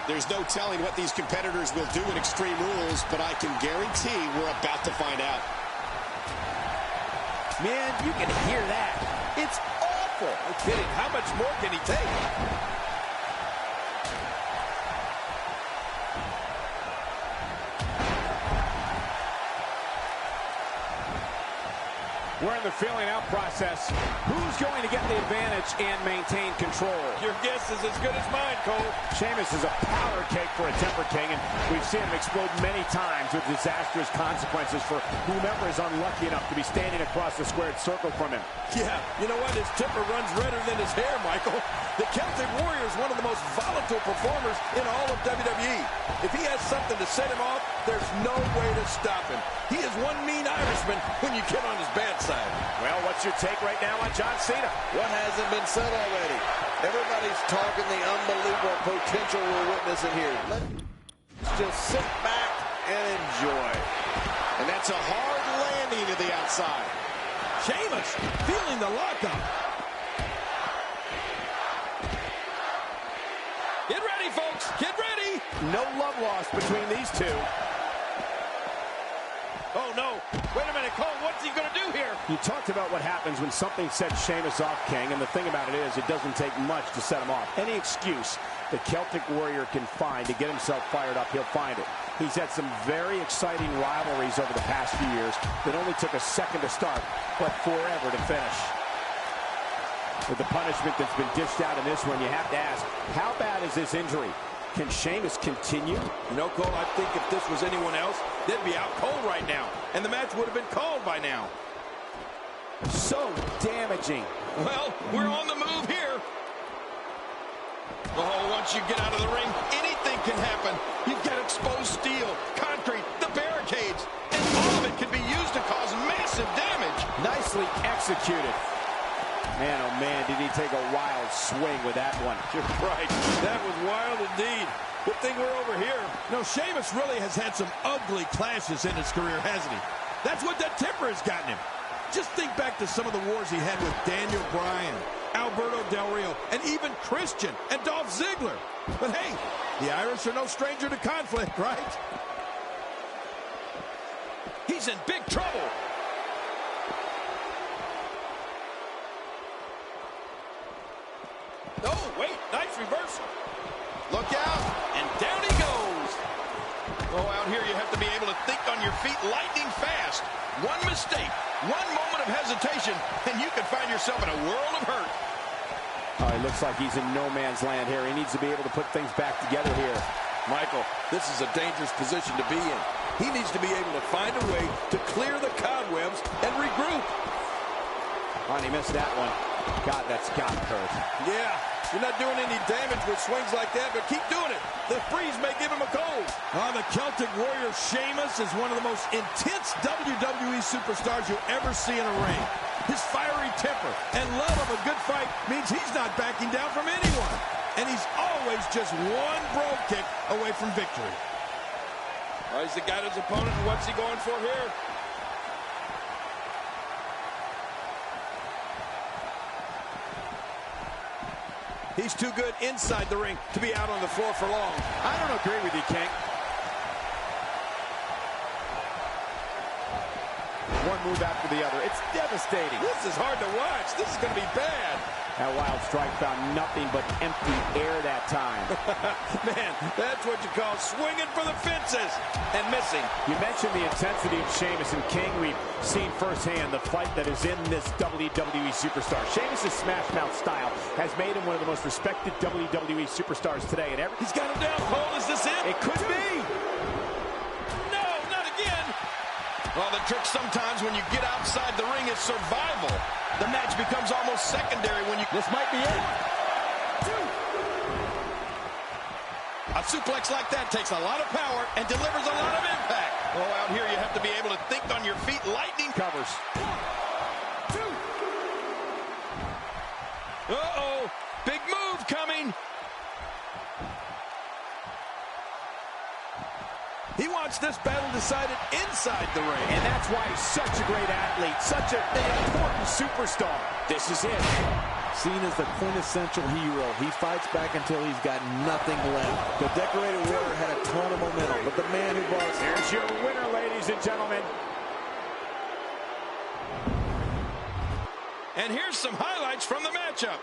There's no telling what these competitors will do in Extreme Rules, but I can guarantee we're about to find out. Man, you can hear that. It's awful. No kidding. How much more can he take? We're in the feeling out process. Who's going to get the advantage and maintain control? Your guess is as good as mine, Cole. Sheamus is a powder cake for a Temper King, and we've seen him explode many times with disastrous consequences for whomever is unlucky enough to be standing across the squared circle from him. Yeah, you know what? His temper runs redder than his hair, Michael. The Celtic Warrior is one of the most volatile performers in all of WWE. If he has something to set him off, there's no way to stop him. He is one mean Irishman when you get on his bad side. Well, what's your take right now on John Cena? What hasn't been said already? Everybody's talking the unbelievable potential we're witnessing here. Let's just sit back and enjoy. And that's a hard landing to the outside. Sheamus feeling the lockup. Get ready, folks. Get ready. No love lost between these two. Oh, no. Wait a minute, Cole. What's he going to do here? You talked about what happens when something sets Sheamus off, King, and the thing about it is it doesn't take much to set him off. Any excuse the Celtic Warrior can find to get himself fired up, he'll find it. He's had some very exciting rivalries over the past few years that only took a second to start, but forever to finish. With the punishment that's been dished out in this one, you have to ask, how bad is this injury? Can Sheamus continue? You know, Cole, I think if this was anyone else, they'd be out cold right now, and the match would have been called by now. So damaging. Well, we're on the move here. Oh, once you get out of the ring, anything can happen. You've got exposed steel, concrete, the barricades, and all of it can be used to cause massive damage. Nicely executed. Man, oh man, did he take a wild swing with that one. You're right. That was wild indeed. Good thing we're over here. No, Sheamus really has had some ugly clashes in his career, hasn't he? That's what that temper has gotten him. Just think back to some of the wars he had with Daniel Bryan, Alberto Del Rio, and even Christian and Dolph Ziggler. But hey, the Irish are no stranger to conflict, right? He's in big trouble. Oh, wait, nice reversal. Look out, and down he goes. Oh, out here you have to be able to think on your feet lightning fast. One mistake, one moment of hesitation, and you can find yourself in a world of hurt. Oh, it looks like he's in no man's land here. He needs to be able to put things back together here. Michael, this is a dangerous position to be in. He needs to be able to find a way to clear the cobwebs and regroup. Oh, and he missed that one. God, that's got to hurt. Yeah, you're not doing any damage with swings like that, but keep doing it. The freeze may give him a cold. Oh, the Celtic Warrior Sheamus is one of the most intense WWE superstars you'll ever see in a ring. His fiery temper and love of a good fight means he's not backing down from anyone. And he's always just one brogue kick away from victory. Oh, he's got his opponent, and what's he going for here? He's too good inside the ring to be out on the floor for long. I don't agree with you, King. One move after the other. It's devastating. This is hard to watch. This is going to be bad. That wild strike found nothing but empty air that time. Man, that's what you call swinging for the fences and missing. You mentioned the intensity of Sheamus, and King, we've seen firsthand the fight that is in this WWE superstar. Sheamus' smash mouth style has made him one of the most respected WWE superstars today. And he's got him down, Cole. Is this it? It could be. No, not again. Well, the trick sometimes when you get outside the ring is survival. The match becomes almost secondary when you... This might be it. A suplex like that takes a lot of power and delivers a lot of impact. Oh, out here you have to be able to think on your feet. Lightning covers. 1, 2. Uh-oh. Big move coming. He wants this battle decided inside the ring. And that's why he's such a great athlete, such an important superstar. This is it. Cena's the quintessential hero. He fights back until he's got nothing left. The decorated warrior had a ton of momentum, but the man who brought... Here's your winner, ladies and gentlemen. And here's some highlights from the matchup.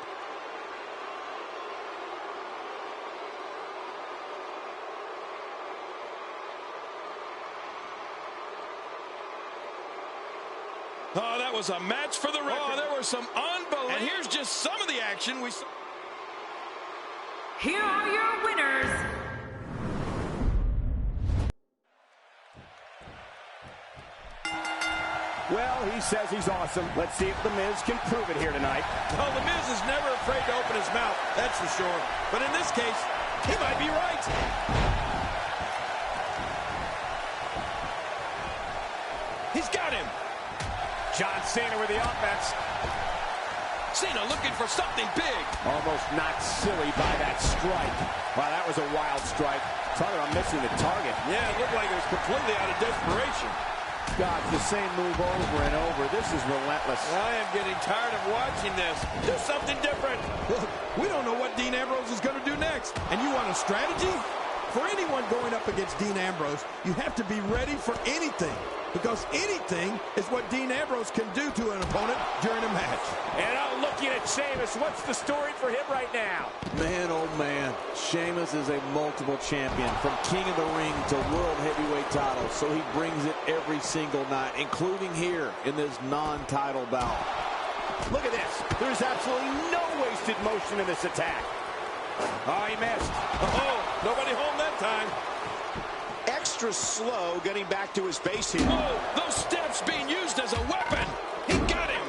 Oh, that was a match for the record. Oh, there was some unbelievable. And here's just some of the action we saw. Here are your winners. Well, he says he's awesome. Let's see if The Miz can prove it here tonight. Well, The Miz is never afraid to open his mouth, that's for sure. But in this case, he might be right. He's got him. John Cena with the offense. Cena looking for something big. Almost knocked silly by that strike. Wow, that was a wild strike. Talking about missing the target. Yeah, it looked like it was completely out of desperation. God, the same move over and over. This is relentless. I am getting tired of watching this. Do something different. Look, we don't know what Dean Ambrose is going to do next. And you want a strategy? For anyone going up against Dean Ambrose, you have to be ready for anything. Because anything is what Dean Ambrose can do to an opponent during a match. And I'm looking at Sheamus. What's the story for him right now? Man, oh man, Sheamus is a multiple champion, from King of the Ring to World Heavyweight title, so he brings it every single night, including here in this non-title bout. Look at this. There's absolutely no wasted motion in this attack. Oh, he missed. Oh, nobody home that time. Extra slow getting back to his base here. Oh, those steps being used as a weapon. He got him.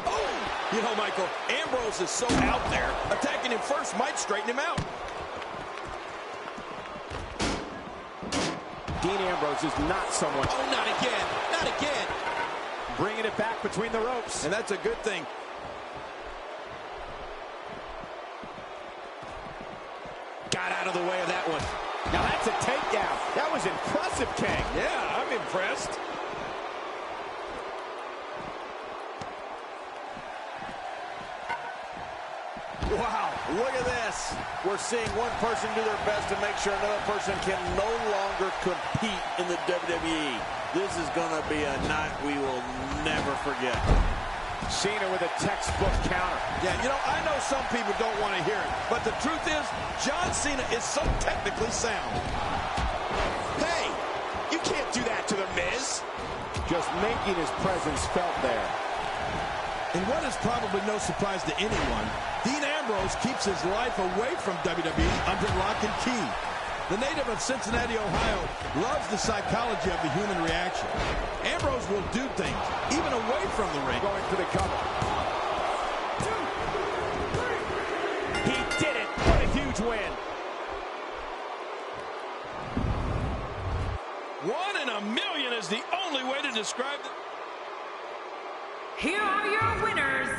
Oh, you know, Michael, Ambrose is so out there. Attacking him first might straighten him out. Dean Ambrose is not someone. Oh, not again. Not again. Bringing it back between the ropes. And that's a good thing. Got out of the way of that one. Now that's a takedown. That was impressive, King. Yeah, I'm impressed. Wow, look at this. We're seeing one person do their best to make sure another person can no longer compete in the WWE. This is going to be a night we will never forget. Cena with a textbook counter. Yeah, you know, I know some people don't want to hear it, but the truth is, John Cena is so technically sound. Hey, you can't do that to The Miz. Just making his presence felt there. And what is probably no surprise to anyone, Dean Ambrose keeps his life away from WWE under lock and key. The native of Cincinnati, Ohio, loves the psychology of the human reaction. Ambrose will do things, even away from the ring. Going for the cover. 2, 3. He did it. What a huge win. 1 in a million is the only way to describe it. Here are your winners.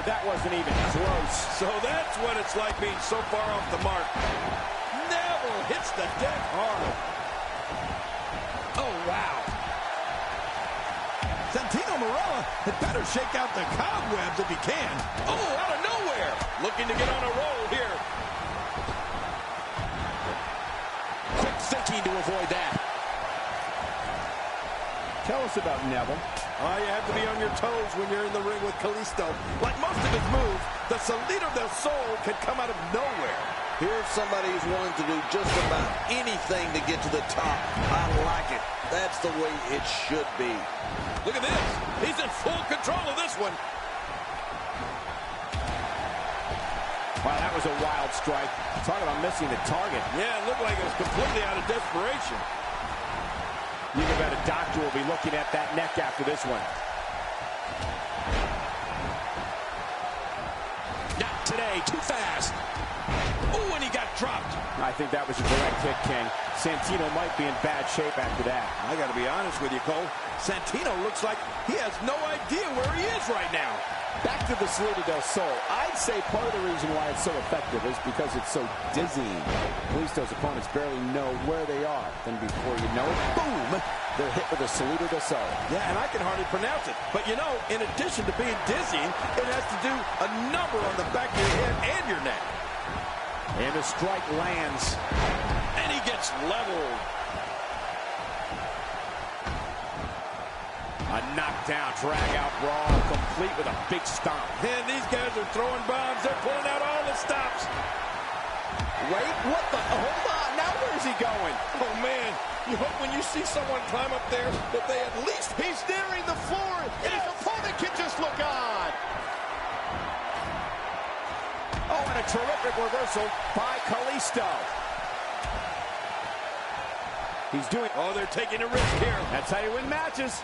that wasn't even close. So that's what it's like being so far off the mark. Neville hits the deck hard. Oh, wow. Santino Marella had better shake out the cobwebs if he can. Oh, out of nowhere. Looking to get on a roll here. Quick thinking to avoid that. Tell us about Neville. Oh, you have to be on your toes when you're in the ring with Kalisto. Like most of his moves, the Salida del Sol can come out of nowhere. Here's somebody who's willing to do just about anything to get to the top. I like it. That's the way it should be. Look at this. He's in full control of this one. Wow, that was a wild strike. Talk about missing the target. Yeah, it looked like it was completely out of desperation. You can bet a doctor will be looking at that neck after this one. Not today, too fast. Oh, and he got dropped. I think that was a direct hit, King. Santino might be in bad shape after that. I got to be honest with you, Cole. Santino looks like he has no idea where he is right now. Back to the Salida del Sol. I'd say part of the reason why it's so effective is because it's so dizzying. Kalisto's opponents barely know where they are. Then before you know it, boom, they're hit with a Salida del Sol. Yeah, and I can hardly pronounce it. But you know, in addition to being dizzying, it has to do a number on the back of your head and your neck. And the strike lands. And he gets leveled. A knockdown, drag-out brawl, complete with a big stomp. And these guys are throwing bombs. They're pulling out all the stops. Wait, what the? Hold on, now where's he going? Oh, man. You hope when you see someone climb up there that they at least... He's nearing the floor, and his opponent can just look on. Oh, and a terrific reversal by Kalisto. He's doing... Oh, they're taking a risk here. That's how you win matches.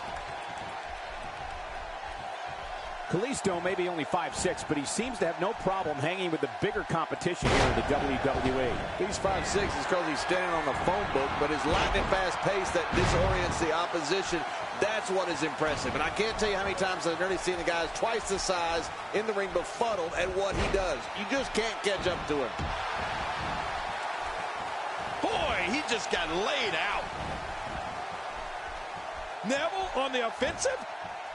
Kalisto may be only 5'6", but he seems to have no problem hanging with the bigger competition here in the WWE. He's 5'6" because he's standing on the phone book, but his lightning fast pace that disorients the opposition, that's what is impressive. And I can't tell you how many times I've nearly seen the guys twice the size in the ring befuddled at what he does. You just can't catch up to him. Boy, he just got laid out. Neville on the offensive?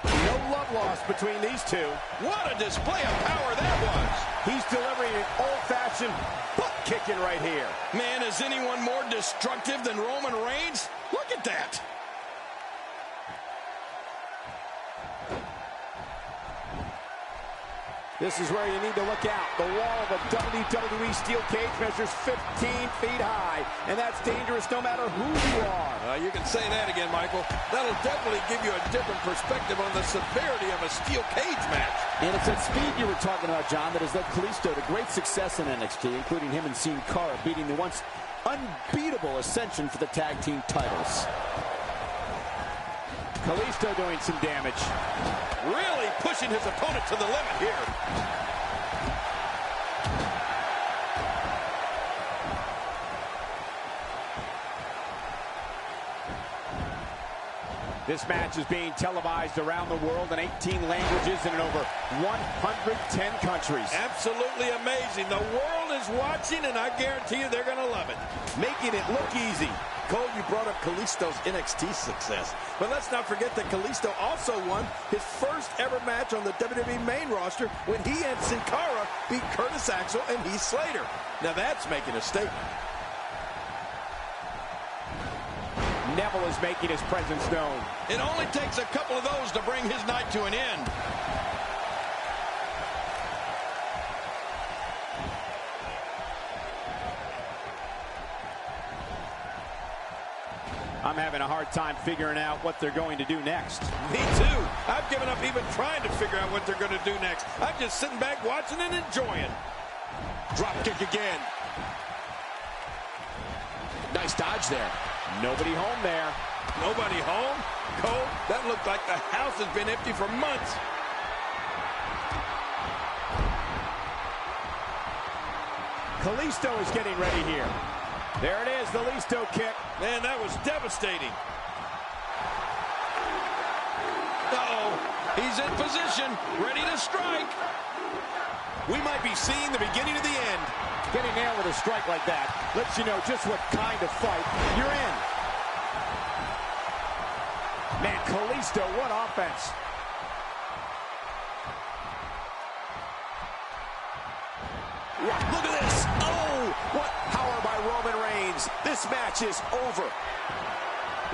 No love lost between these two. What a display of power that was. He's delivering an old-fashioned butt kicking right here. Man, is anyone more destructive than Roman Reigns? Look at that. This is where you need to look out. The wall of a WWE steel cage measures 15 feet high, and that's dangerous no matter who you are. You can say that again, Michael. That'll definitely give you a different perspective on the severity of a steel cage match. And it's that speed you were talking about, John, that has led Kalisto to great success in NXT, including him and Sin Cara beating the once unbeatable Ascension for the tag team titles. Kalisto doing some damage. Really pushing his opponent to the limit here. This match is being televised around the world in 18 languages and in over 110 countries. Absolutely amazing. The world is watching, and I guarantee you they're going to love it. Making it look easy. Cole, you brought up Kalisto's NXT success. But let's not forget that Kalisto also won his first ever match on the WWE main roster when he and Sin Cara beat Curtis Axel and Heath Slater. Now that's making a statement. Neville is making his presence known. It only takes a couple of those to bring his night to an end. I'm having a hard time figuring out what they're going to do next. Me too. I've given up even trying to figure out what they're going to do next. I'm just sitting back watching and enjoying. Drop kick again. Nice dodge there. Nobody home there. Nobody home? Cole, that looked like the house has been empty for months. Kalisto is getting ready here. There it is, the Kalisto kick. Man, that was devastating. Uh-oh. He's in position, ready to strike. We might be seeing the beginning of the end. Getting nailed with a strike like that lets you know just what kind of fight you're in. Man, Kalisto, what offense. Look at this. Oh, what power by Roman Reigns. This match is over.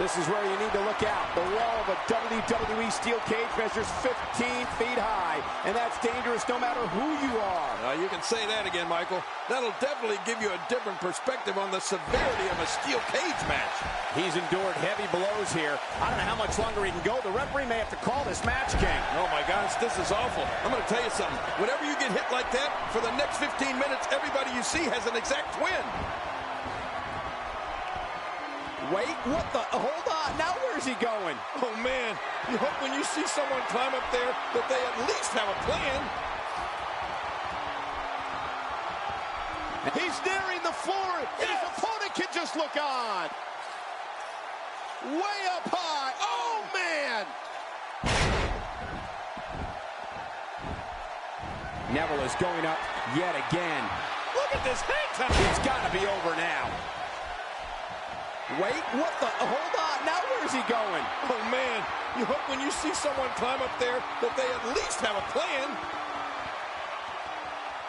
This is where you need to look out. The wall of a WWE steel cage measures 15 feet high, and that's dangerous no matter who you are. You can say that again, Michael. That'll definitely give you a different perspective on the severity of a steel cage match. He's endured heavy blows here. I don't know how much longer he can go. The referee may have to call this match, King. Oh, my gosh, this is awful. I'm going to tell you something. Whenever you get hit like that, for the next 15 minutes, everybody you see has an exact win. Wait, what the? Hold on. Now where's he going? Oh, man. You hope when you see someone climb up there that they at least have a plan. He's nearing the floor. Yes. His opponent can just look on. Way up high. Oh, man. Neville is going up yet again. Look at this hang time. It's got to be over now. Wait, what the? Hold on. Now where's he going? Oh, man. You hope when you see someone climb up there that they at least have a plan.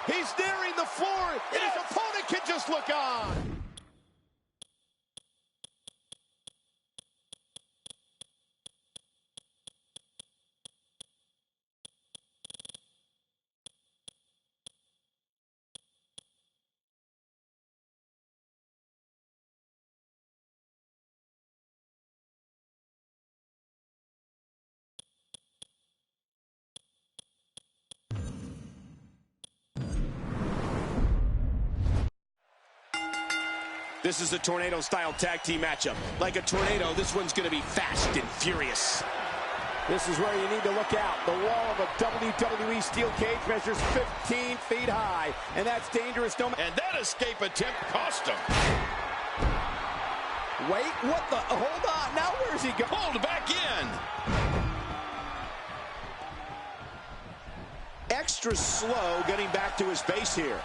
He's nearing the floor. Yes. His opponent can just look on. This is a tornado-style tag team matchup. Like a tornado, this one's going to be fast and furious. This is where you need to look out. The wall of a WWE steel cage measures 15 feet high, and that's dangerous no matter. And that escape attempt cost him. Wait, what the? Hold on. Now where's he going? Pulled back in. Extra slow getting back to his base here.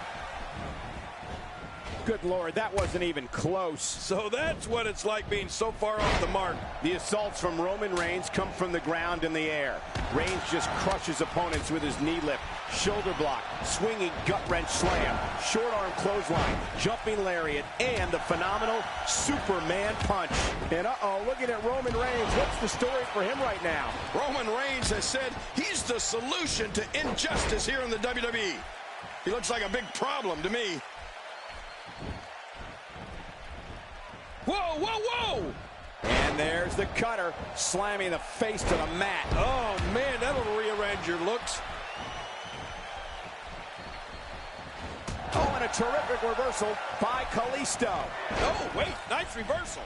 Good Lord, that wasn't even close. So that's what it's like being so far off the mark. The assaults from Roman Reigns come from the ground and the air. Reigns just crushes opponents with his knee lift, shoulder block, swinging gut-wrench slam, short arm clothesline, jumping lariat, and the phenomenal Superman punch. And looking at Roman Reigns, what's the story for him right now? Roman Reigns has said he's the solution to injustice here in the WWE. He looks like a big problem to me. Whoa, whoa, whoa! And there's the cutter, slamming the face to the mat. Oh, man, that'll rearrange your looks. Oh, and a terrific reversal by Kalisto. Oh, wait, nice reversal.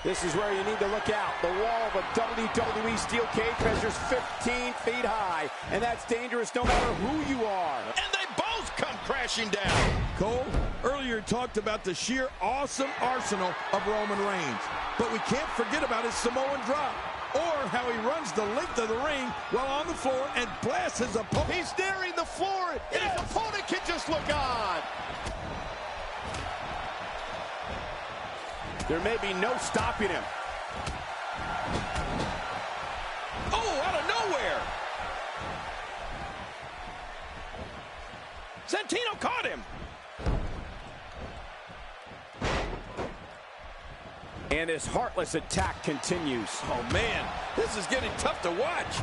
This is where you need to look out. The wall of a WWE steel cage measures 15 feet high, and that's dangerous no matter who you are. And they both come crashing down. Cole, earlier talked about the sheer awesome arsenal of Roman Reigns, but we can't forget about his Samoan drop, or how he runs the length of the ring while on the floor and blasts his opponent. He's nearing the floor. Yes. His opponent can just look on. There may be no stopping him. Oh, out of nowhere. Santino caught him. And his heartless attack continues. Oh, man, this is getting tough to watch.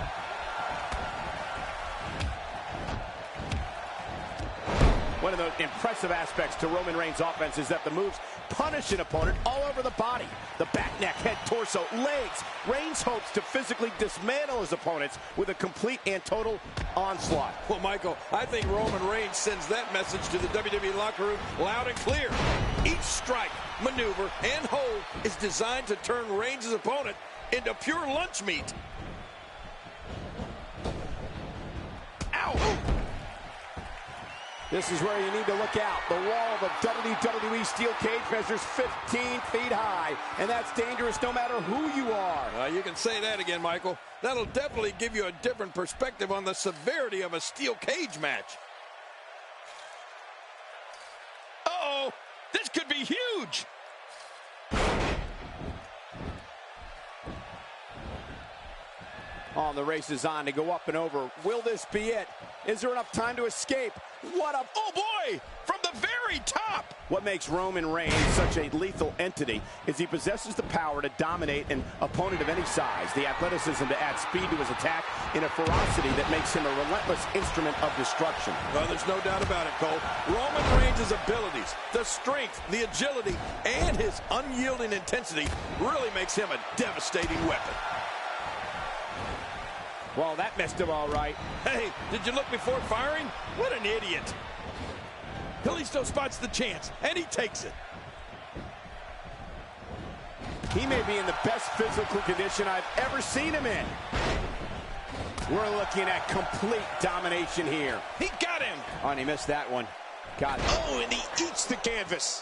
One of the impressive aspects to Roman Reigns' offense is that the moves punish an opponent all over the body. The back, neck, head, torso, legs. Reigns hopes to physically dismantle his opponents with a complete and total onslaught. Well, Michael, I think Roman Reigns sends that message to the WWE locker room loud and clear. Each strike, maneuver, and hold is designed to turn Reigns' opponent into pure lunch meat. Ow! This is where you need to look out. The wall of a WWE steel cage measures 15 feet high, and that's dangerous no matter who you are. You can say that again, Michael. That'll definitely give you a different perspective on the severity of a steel cage match. This could be huge. Oh, the race is on to go up and over. Will this be it? Is there enough time to escape? What a... Oh, boy! From the very top! What makes Roman Reigns such a lethal entity is he possesses the power to dominate an opponent of any size, the athleticism to add speed to his attack, and a ferocity that makes him a relentless instrument of destruction. Well, there's no doubt about it, Cole. Roman Reigns' abilities, the strength, the agility, and his unyielding intensity really makes him a devastating weapon. Well, that messed him all right. Hey, did you look before firing? What an idiot. Kalisto spots the chance, and he takes it. He may be in the best physical condition I've ever seen him in. We're looking at complete domination here. He got him. Oh, and he missed that one. Got it. Oh, and he eats the canvas.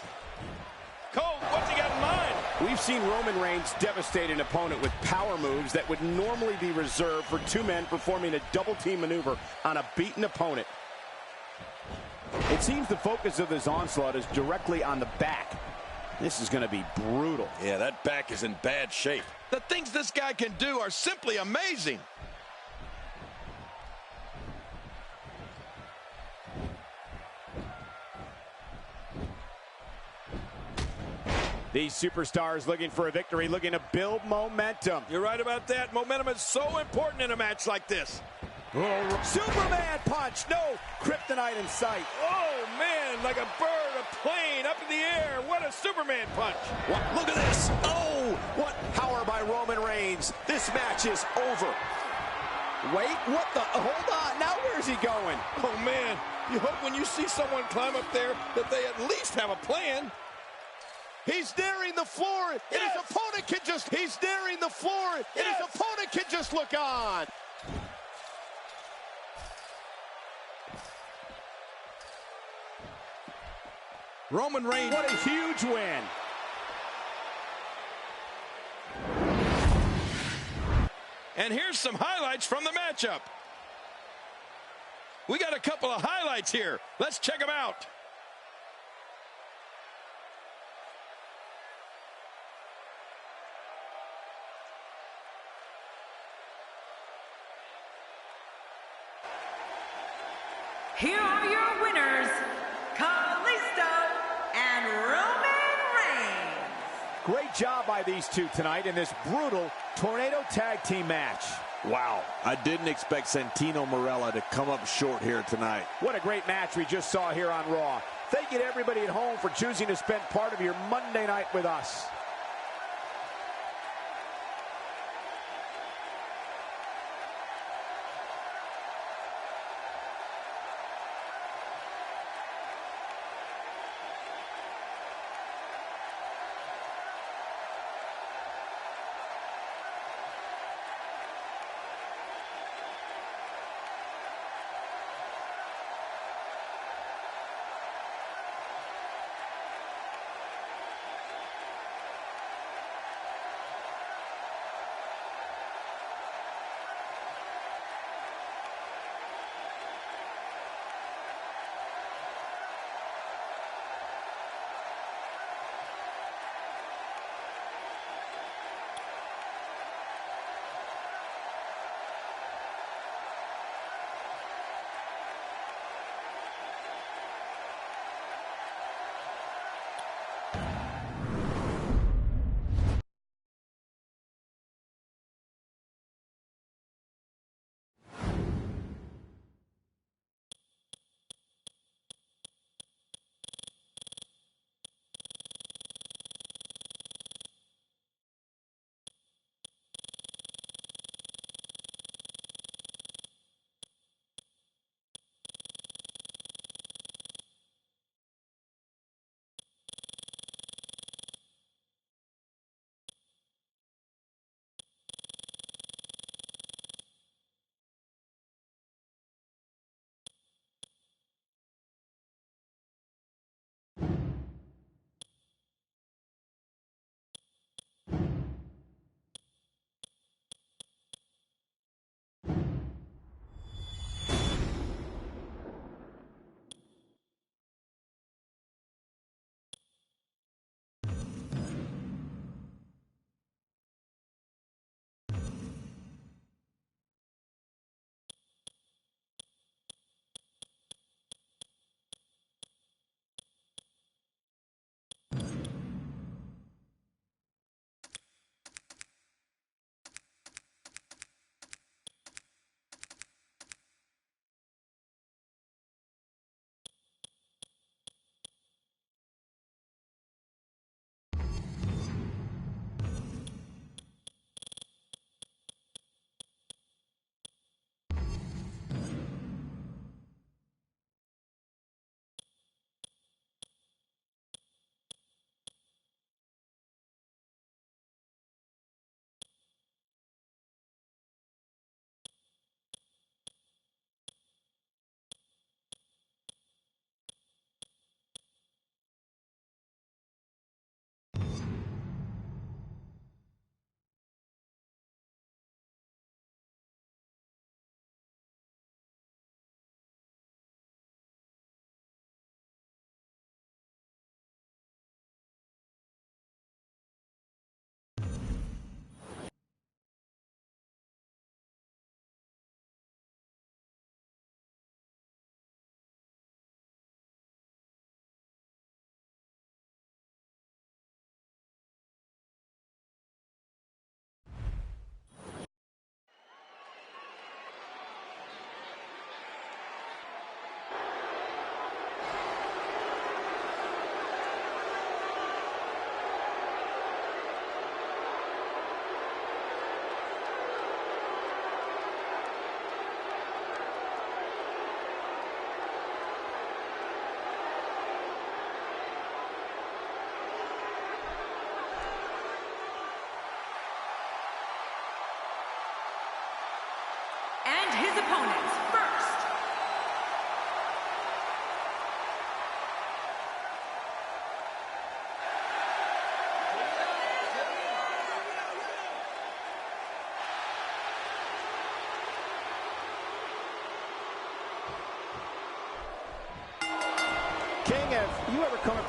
Cole, what's he got in mind? We've seen Roman Reigns devastate an opponent with power moves that would normally be reserved for two men performing a double-team maneuver on a beaten opponent. It seems the focus of this onslaught is directly on the back. This is going to be brutal. Yeah, that back is in bad shape. The things this guy can do are simply amazing. These superstars looking for a victory, looking to build momentum. You're right about that. Momentum is so important in a match like this. Oh, Superman punch! No kryptonite in sight. Oh, man, like a bird, a plane, up in the air. What a Superman punch. What? Look at this. Oh, what power by Roman Reigns. This match is over. Wait, what the? Hold on. Now where's he going? Oh, man, you hope when you see someone climb up there that they at least have a plan. He's nearing the floor, and his opponent can just... He's nearing the floor, and his opponent can just look on. Roman Reigns. What a huge win. And here's some highlights from the matchup. We got a couple of highlights here. Let's check them out. Here are your winners, Kalisto and Roman Reigns. Great job by these two tonight in this brutal Tornado Tag Team match. Wow, I didn't expect Santino Marella to come up short here tonight. What a great match we just saw here on Raw. Thank you to everybody at home for choosing to spend part of your Monday night with us.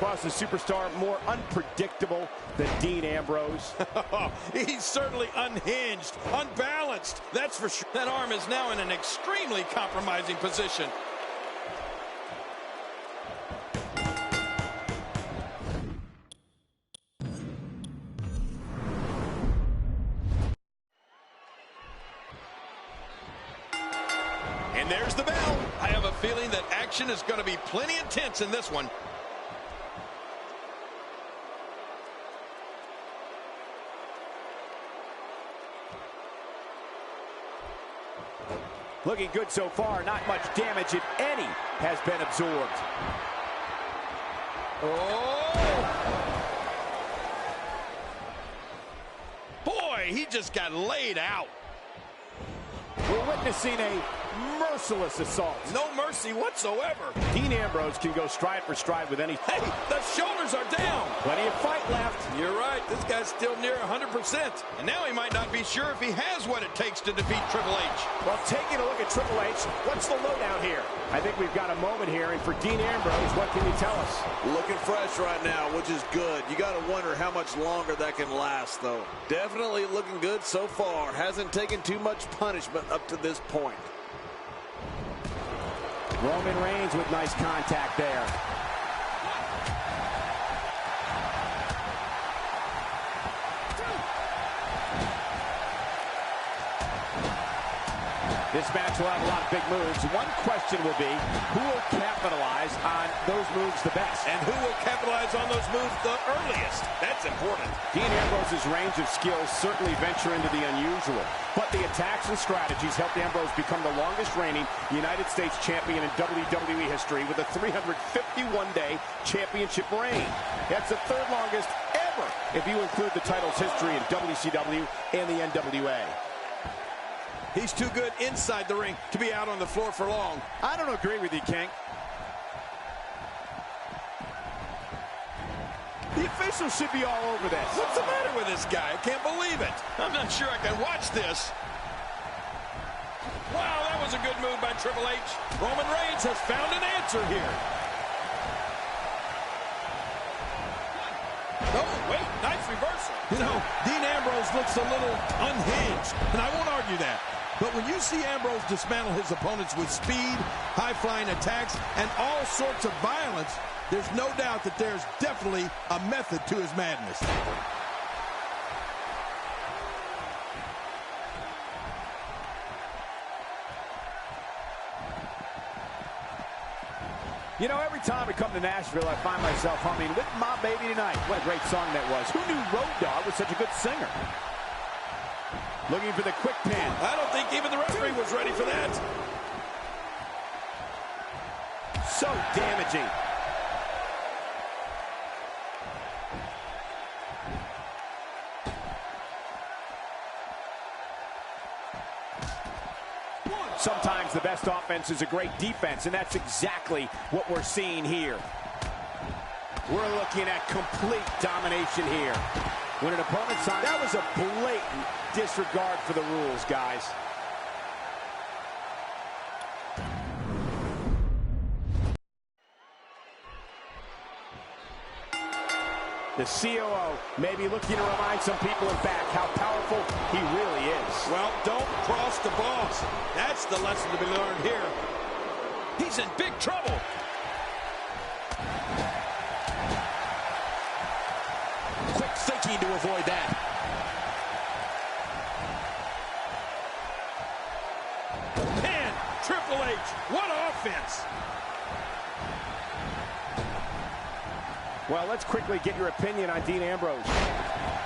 across a superstar more unpredictable than Dean Ambrose? He's certainly unhinged, unbalanced. That's for sure. That arm is now in an extremely compromising position. And there's the bell. I have a feeling that action is going to be plenty intense in this one. Looking good so far. Not much damage, if any, has been absorbed. Oh! Boy, he just got laid out. We're witnessing a merciless assault. No mercy whatsoever. Dean Ambrose can go stride for stride with any... Hey, the shoulders are down. Plenty of fight left. You're right. This guy's still near 100%. And now he might not be sure if he has what it takes to defeat Triple H. Well, taking a look at Triple H, what's the lowdown here? I think we've got a moment here, and for Dean Ambrose, what can you tell us? Looking fresh right now, which is good. You got to wonder how much longer that can last, though. Definitely looking good so far. Hasn't taken too much punishment up to this point. Roman Reigns with nice contact there. This match will have a lot of big moves. One question will be, who will capitalize on those moves the best? And who will capitalize on those moves the earliest? That's important. Dean Ambrose's range of skills certainly venture into the unusual, but the attacks and strategies helped Ambrose become the longest reigning United States champion in WWE history with a 351-day championship reign. That's the third longest ever if you include the title's history in WCW and the NWA. He's too good inside the ring to be out on the floor for long. I don't agree with you, King. The officials should be all over this. What's the matter with this guy? I can't believe it. I'm not sure I can watch this. Wow, that was a good move by Triple H. Roman Reigns has found an answer here. Oh, wait, nice reversal. You know, Dean Ambrose looks a little unhinged, and I won't argue that. But when you see Ambrose dismantle his opponents with speed, high-flying attacks, and all sorts of violence, there's no doubt that there's definitely a method to his madness. You know, every time I come to Nashville, I find myself humming With My Baby Tonight. What a great song that was. Who knew Road Dogg was such a good singer? Looking for the quick pin. I don't think even the referee was ready for that. So damaging. Sometimes the best offense is a great defense, and that's exactly what we're seeing here. We're looking at complete domination here. When an opponent signs, that was a blatant disregard for the rules, guys. The COO may be looking to remind some people in back how powerful he really is. Well, don't cross the boss. That's the lesson to be learned here. He's in big trouble. Quick thinking to avoid that. Man, Triple H, what offense. Well, let's quickly get your opinion on Dean Ambrose.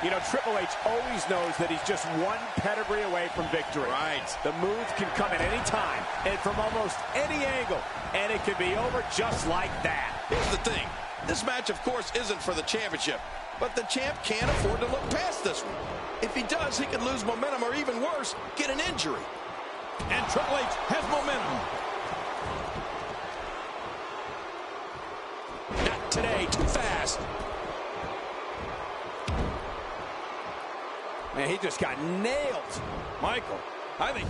You know, Triple H always knows that he's just one pedigree away from victory. Right. The move can come at any time and from almost any angle, and it can be over just like that. Here's the thing. This match, of course, isn't for the championship, but the champ can't afford to look past this one. If he does, he could lose momentum or even worse, get an injury. And Triple H has momentum. Not today, too fast. Man, he just got nailed. Michael, I think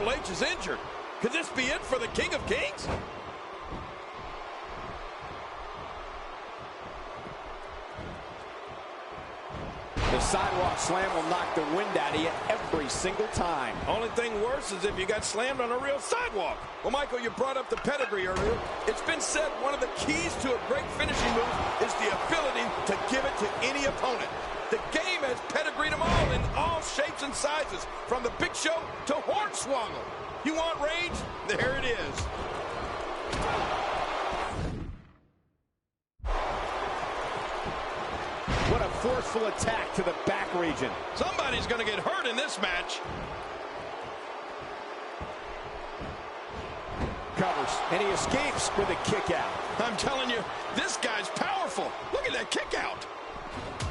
Triple H is injured. Could this be it for the King of Kings? The sidewalk slam will knock the wind out of you every single time. Only thing worse is if you got slammed on a real sidewalk. Well, Michael, you brought up the pedigree earlier. It's been said one of the keys to a great finishing move is the ability to give it to any opponent. The game has pedigreed them all in all shapes and sizes, from the Big Show to Hornswoggle. You want range? There it is. What a forceful attack to the back region. Somebody's going to get hurt in this match. Covers, and he escapes with a kick out. I'm telling you, this guy's powerful. Look at that kick out.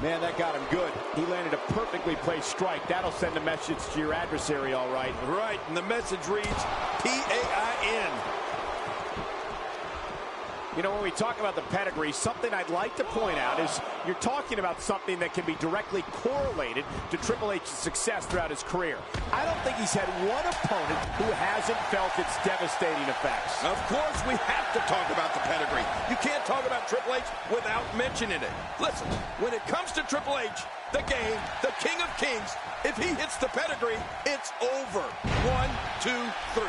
Man, that got him good. He landed a perfectly placed strike. That'll send a message to your adversary, all right. Right, and the message reads P-A-I-N. You know, when we talk about the pedigree, something I'd like to point out is you're talking about something that can be directly correlated to Triple H's success throughout his career. I don't think he's had one opponent who hasn't felt its devastating effects. Of course, we have to talk about the pedigree. You can't talk about Triple H without mentioning it. Listen, when it comes to Triple H, the game, the King of Kings, if he hits the pedigree, it's over. 1, 2, 3.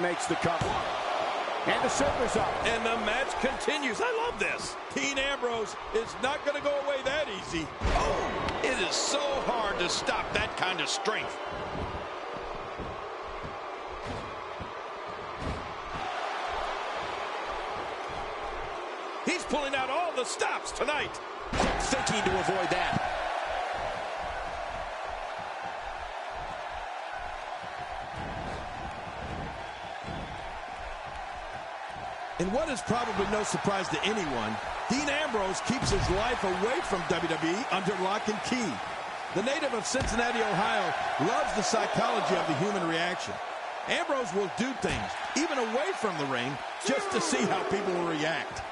Makes the cover. And the shoulders up. And the match continues. I love this. Dean Ambrose is not going to go away that easy. Oh, it is so hard to stop that kind of strength. He's pulling out all the stops tonight. Quick thinking to avoid that. And what is probably no surprise to anyone, Dean Ambrose keeps his life away from WWE under lock and key. The native of Cincinnati, Ohio, loves the psychology of the human reaction. Ambrose will do things, even away from the ring, just to see how people will react.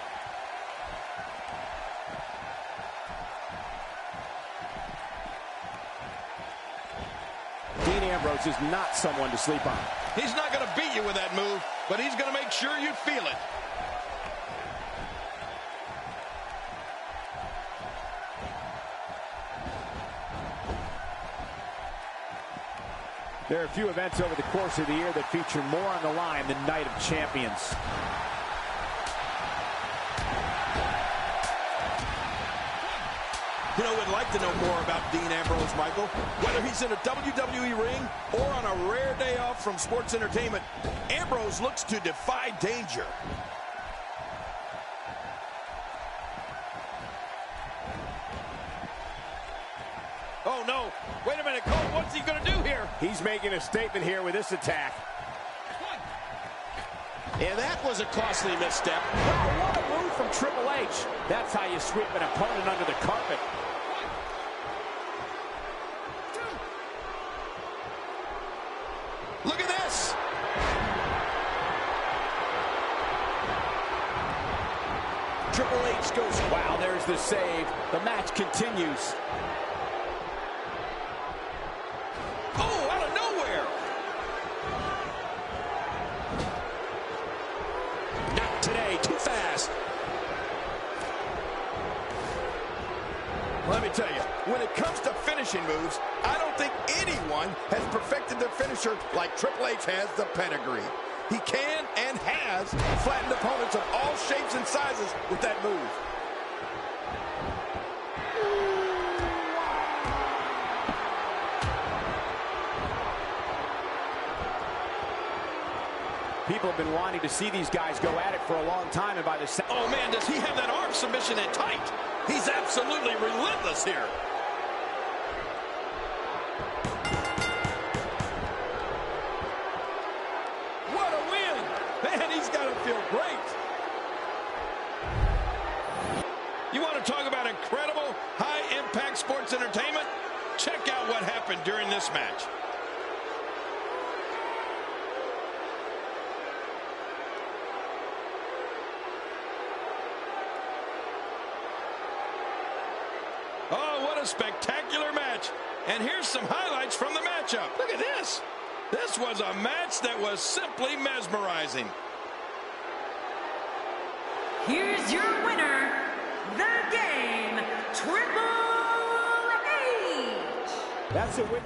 Dean Ambrose is not someone to sleep on. He's not going to beat you with that move, but he's going to make sure you feel it. There are a few events over the course of the year that feature more on the line than Night of Champions. You know, we'd like to know more about Dean Ambrose, Michael. Whether he's in a WWE ring or on a rare day off from sports entertainment, Ambrose looks to defy danger. Oh, no. Wait a minute, Cole. What's he going to do here? He's making a statement here with this attack. And that was a costly misstep. Wow, what a move from Triple H. That's how you sweep an opponent under the carpet. Look at this. Triple H goes, wow, there's the save. The match continues. Oh, out of nowhere. Not today, too fast. Let me tell you, when it comes to finishing moves, I don't think anyone has perfected their finisher like Triple H has the pedigree. He can and has flattened opponents of all shapes and sizes with that move. People have been wanting to see these guys go at it for a long time, and by the oh man, does he have that arm submission in tight? He's absolutely relentless here. What a win! Man, he's got to feel great. You want to talk about incredible, high-impact sports entertainment? Check out what happened during this match. Oh, what a spectacular match. And here's some highlights from the matchup. Look at this. This was a match that was simply mesmerizing. Here's your winner, The Game, Triple H. That's a win.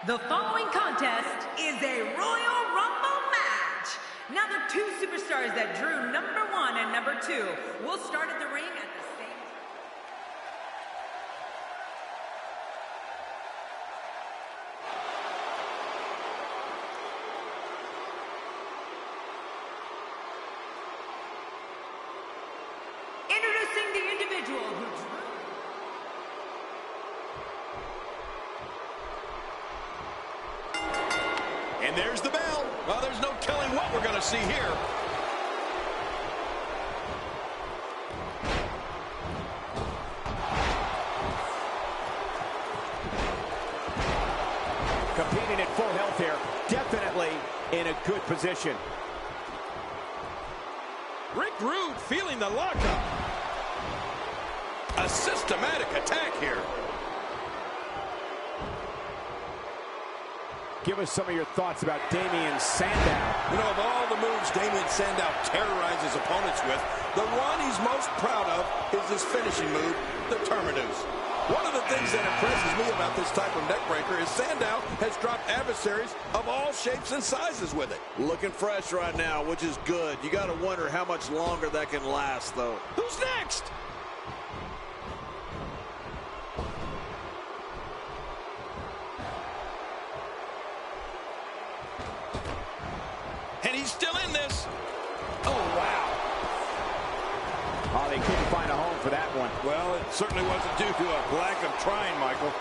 The following contest is a Royal Rumble match. Now the two superstars that drew number 1 and number 2 will start at the ring at the same time. Introducing the individual who drew. And there's the bell. Well, there's no telling what we're going to see here. Competing at full health here, definitely in a good position. Rick Rude feeling the lockup. A systematic attack here. Give us some of your thoughts about Damien Sandow. You know, of all the moves Damien Sandow terrorizes opponents with, the one he's most proud of is his finishing move, the Terminus. One of the things that impresses me about this type of neckbreaker is Sandow has dropped adversaries of all shapes and sizes with it. Looking fresh right now, which is good. You got to wonder how much longer that can last, though. Who's next? And he's still in this. Oh, wow. Oh, they couldn't find a home for that one. Well, it certainly wasn't due to a lack of trying, Michael.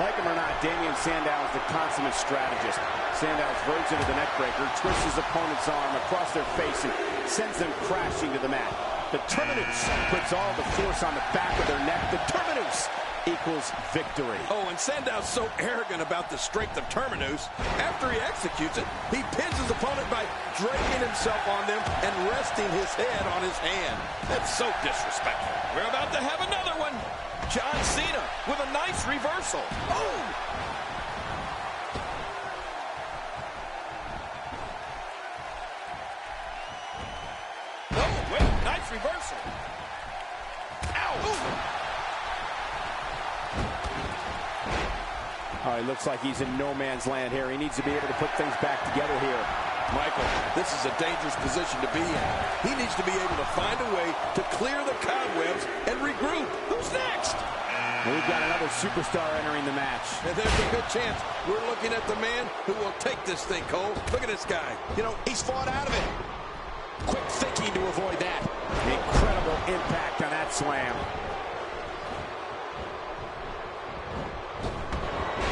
Like him or not, Damien Sandow is the consummate strategist. Sandow's version of the neckbreaker twists his opponent's arm across their face and sends them crashing to the mat. The Terminus puts all the force on the back of their neck. The Terminus equals victory. Oh, and Sandow's so arrogant about the strength of Terminus. After he executes it, he pins his opponent by draping himself on them and resting his head on his hand. That's so disrespectful. We're about to have another one. John Cena with a nice reversal. Oh! Oh, wait, nice reversal. Ow! Oh, he looks like he's in no man's land here. He needs to be able to put things back together here. Michael, this is a dangerous position to be in. He needs to be able to find a way to clear the cobwebs and regroup. Who's next? We've got another superstar entering the match. And there's a good chance we're looking at the man who will take this thing, Cole. Look at this guy. You know, he's fought out of it. Quick thinking to avoid that. Incredible impact on that slam.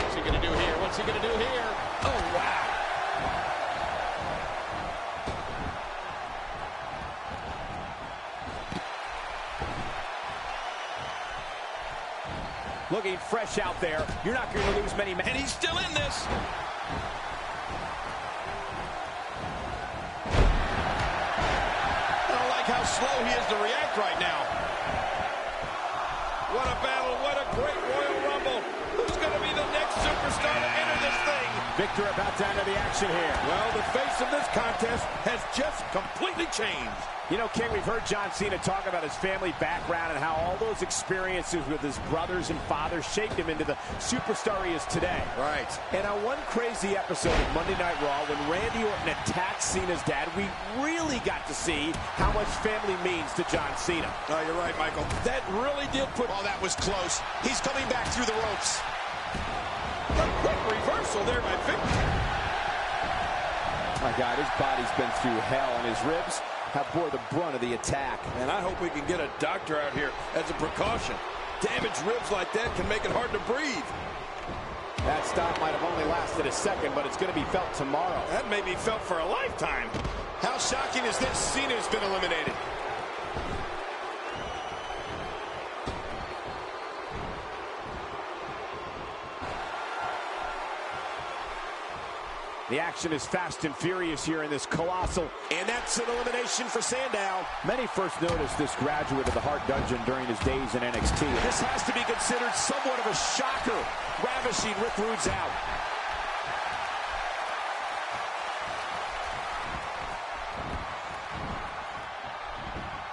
What's he going to do here? What's he going to do here? Oh, wow. Looking fresh out there. You're not going to lose many men. And he's still in this. I don't like how slow he is to react right now. What a battle. What a great Royal Rumble. Who's going to be the next superstar to enter this thing? Victor about to enter the action here. Well, the face of this contest has just completely changed. You know, King, we've heard John Cena talk about his family background and how all those experiences with his brothers and father shaped him into the superstar he is today. Right. And on one crazy episode of Monday Night Raw, when Randy Orton attacked Cena's dad, we really got to see how much family means to John Cena. Oh, you're right, Michael. That really did put... Oh, that was close. He's coming back through the ropes. A quick reversal there by Victor. My God, his body's been through hell, and his ribs have bore the brunt of the attack. And I hope we can get a doctor out here as a precaution. Damaged ribs like that can make it hard to breathe. That stop might have only lasted a second, but it's going to be felt tomorrow. That may be felt for a lifetime. How shocking is this? Cena's been eliminated. The action is fast and furious here in this colossal. And that's an elimination for Sandow. Many first noticed this graduate of the Hart Dungeon during his days in NXT. This has to be considered somewhat of a shocker. Ravishing Rick Rude's out.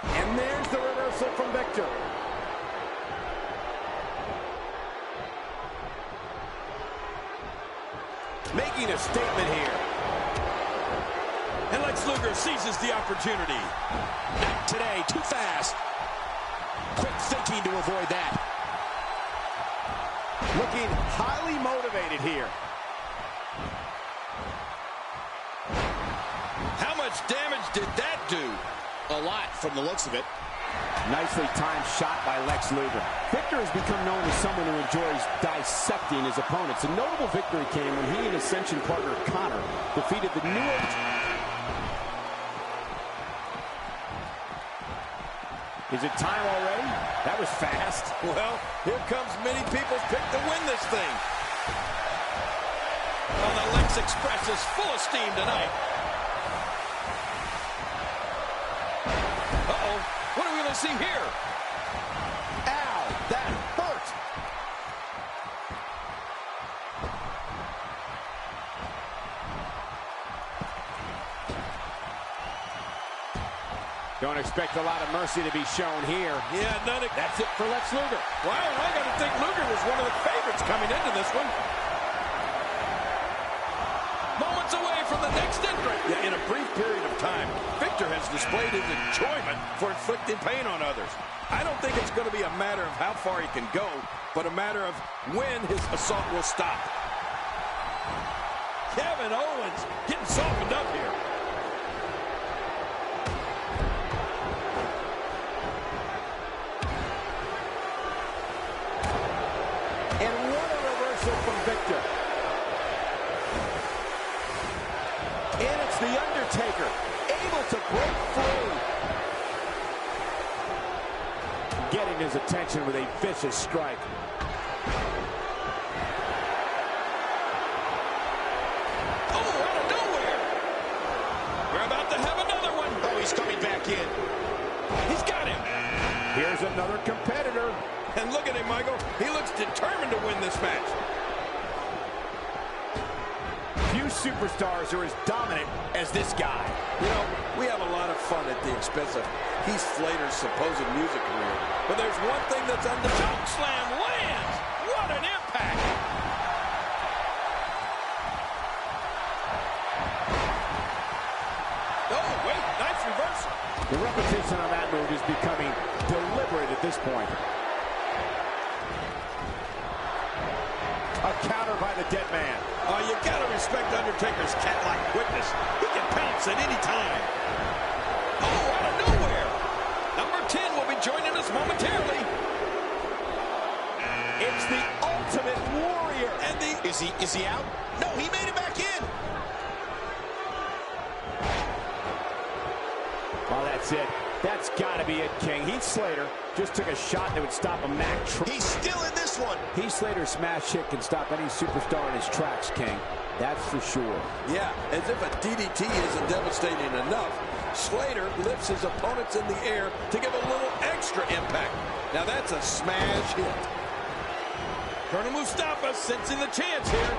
And there's the reversal from Victor. making a statement here. And Lex Luger seizes the opportunity. Not today, too fast. Quick thinking to avoid that. Looking highly motivated here. How much damage did that do? A lot from the looks of it. Nicely timed shot by Lex Luger. Victor has become known as someone who enjoys dissecting his opponents. A notable victory came when he and Ascension partner Connor defeated the New Age. Is it time already? That was fast. Well, here comes many people's pick to win this thing. Well, the Lex Express is full of steam tonight. Uh-oh. What are we going to see here? Ow, that hurt. Don't expect a lot of mercy to be shown here. Yeah, none of... That's it for Lex Luger. Wow, I got to think Luger was one of the favorites coming into this one. Moments away from the next entrant. Yeah, in a brief period of time, Victor has displayed his enjoyment for inflicting pain on others. I don't think it's going to be a matter of how far he can go, but a matter of when his assault will stop. Kevin Owens getting softened up here. And what a reversal from Victor. And it's The Undertaker, able to break free. Getting his attention with a vicious strike. Oh, out of nowhere. We're about to have another one. Oh, he's coming back in. He's got him. Here's another competitor. And look at him, Michael. He looks determined to win this match. Few superstars are as dominant as this guy. You know, we have a lot of fun at the expense of Heath Slater's supposed music career. But there's one thing that's undeniable. Choke slam lands. What an impact. Oh, wait, nice reversal. The repetition on that move is becoming deliberate at this point. A counter by the dead man. Oh, you gotta respect Undertaker's cat-like quickness. He can pounce at any time. Oh, out of nowhere. Number 10 will be joining us momentarily. It's the Ultimate Warrior. And the... Is he out? No, he made it back in. Well, that's it. That's got to be it, King. Heath Slater just took a shot that would stop a Mack. He's still in this one. Heath Slater's smash hit can stop any superstar in his tracks, King. That's for sure. Yeah, as if a DDT isn't devastating enough, Slater lifts his opponents in the air to give a little extra impact. Now that's a smash hit. Colonel Mustafa sensing the chance here.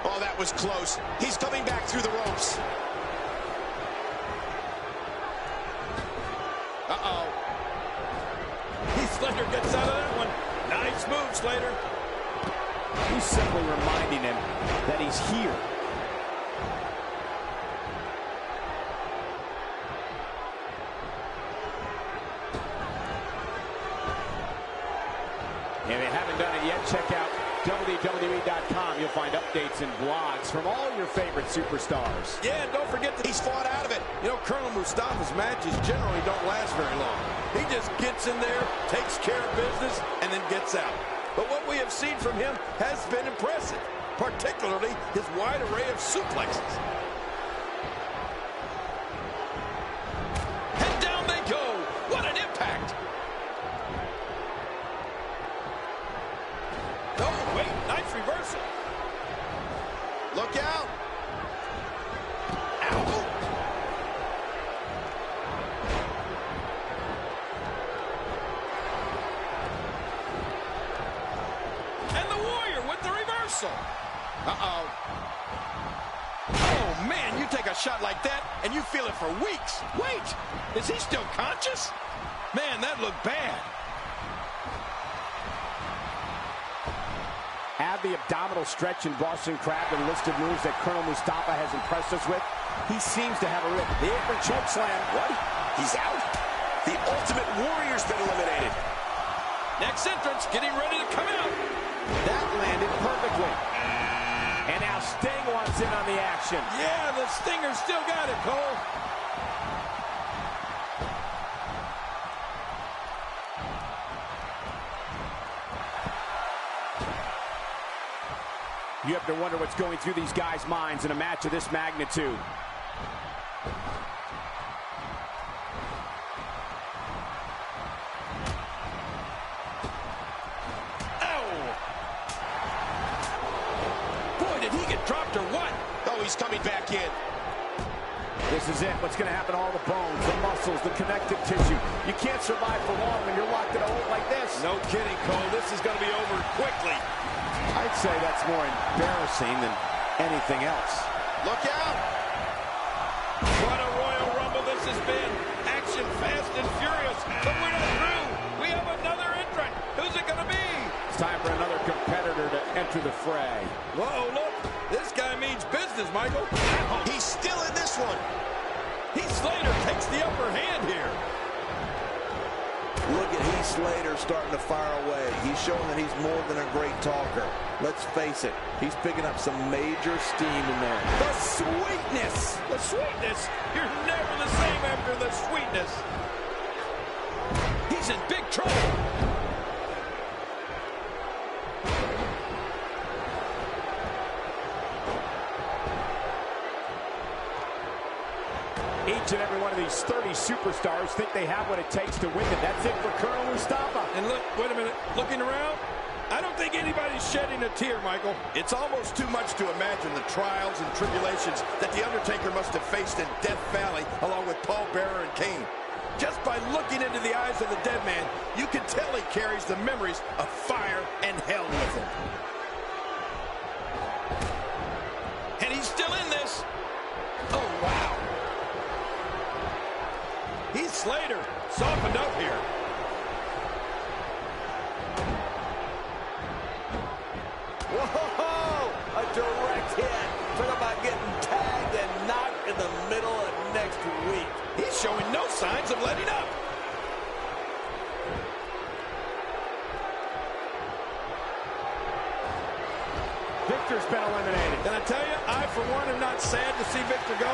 Oh, that was close. He's coming back through the ropes. Uh-oh. Heath Slater gets out of that one. Nice move, Slater. He's simply reminding him that he's here. If you haven't done it yet, check out WWE.com. You'll find updates and blogs from all your favorite superstars. Yeah, and don't forget that He's fought out of it. you know, Colonel Mustafa's matches generally don't last very long. He just gets in there, takes care of business, and then gets out. But what we have seen from him has been impressive, particularly his wide array of suplexes. And down they go. What an impact. Oh, wait, nice reversal. Look out. Ow. And the Warrior with the reversal. Uh-oh. Oh, man, you take a shot like that, and you feel it for weeks. Wait, is he still conscious? Man, that looked bad. Add the abdominal stretch in Boston Crab and list of moves that Colonel Mustafa has impressed us with. He seems to have a rip. The apron choke slam. What? He's out? The Ultimate Warrior's been eliminated. Next entrance, getting ready to come out. That landed perfectly. And now Sting wants in on the action. Yeah, the Stinger still got it, Cole. You have to wonder what's going through these guys' minds in a match of this magnitude. Dropped or what? Oh, he's coming back in. This is it. What's going to happen to all the bones, the muscles, the connective tissue? You can't survive for long when you're locked in a hole like this. No kidding, Cole. This is going to be over quickly. I'd say that's more embarrassing than anything else. Look out! What a Royal Rumble this has been. Action fast and furious. But we're not through. We have another entrant. Who's it going to be? It's time for another competitor to enter the fray. Whoa, look. This guy means business, Michael. He's still in this one. Heath Slater takes the upper hand here. Look at Heath Slater starting to fire away. He's showing that he's more than a great talker. Let's face it, he's picking up some major steam in there. The sweetness. The sweetness. You're never the same after the sweetness. He's in big trouble. Each and every one of these 30 superstars think they have what it takes to win it. That's it for Colonel Mustafa. And look, wait a minute, looking around, I don't think anybody's shedding a tear, Michael. It's almost too much to imagine the trials and tribulations that The Undertaker must have faced in Death Valley along with Paul Bearer and Kane. Just by looking into the eyes of the dead man, you can tell he carries the memories of fire and hell with him. And he's still in this. Oh, wow. Heath Slater softened up here. Whoa! A direct hit. Talk about getting tagged and knocked in the middle of next week. He's showing no signs of letting up. Victor's been eliminated. Can I tell you, I, for one, am not sad to see Victor go.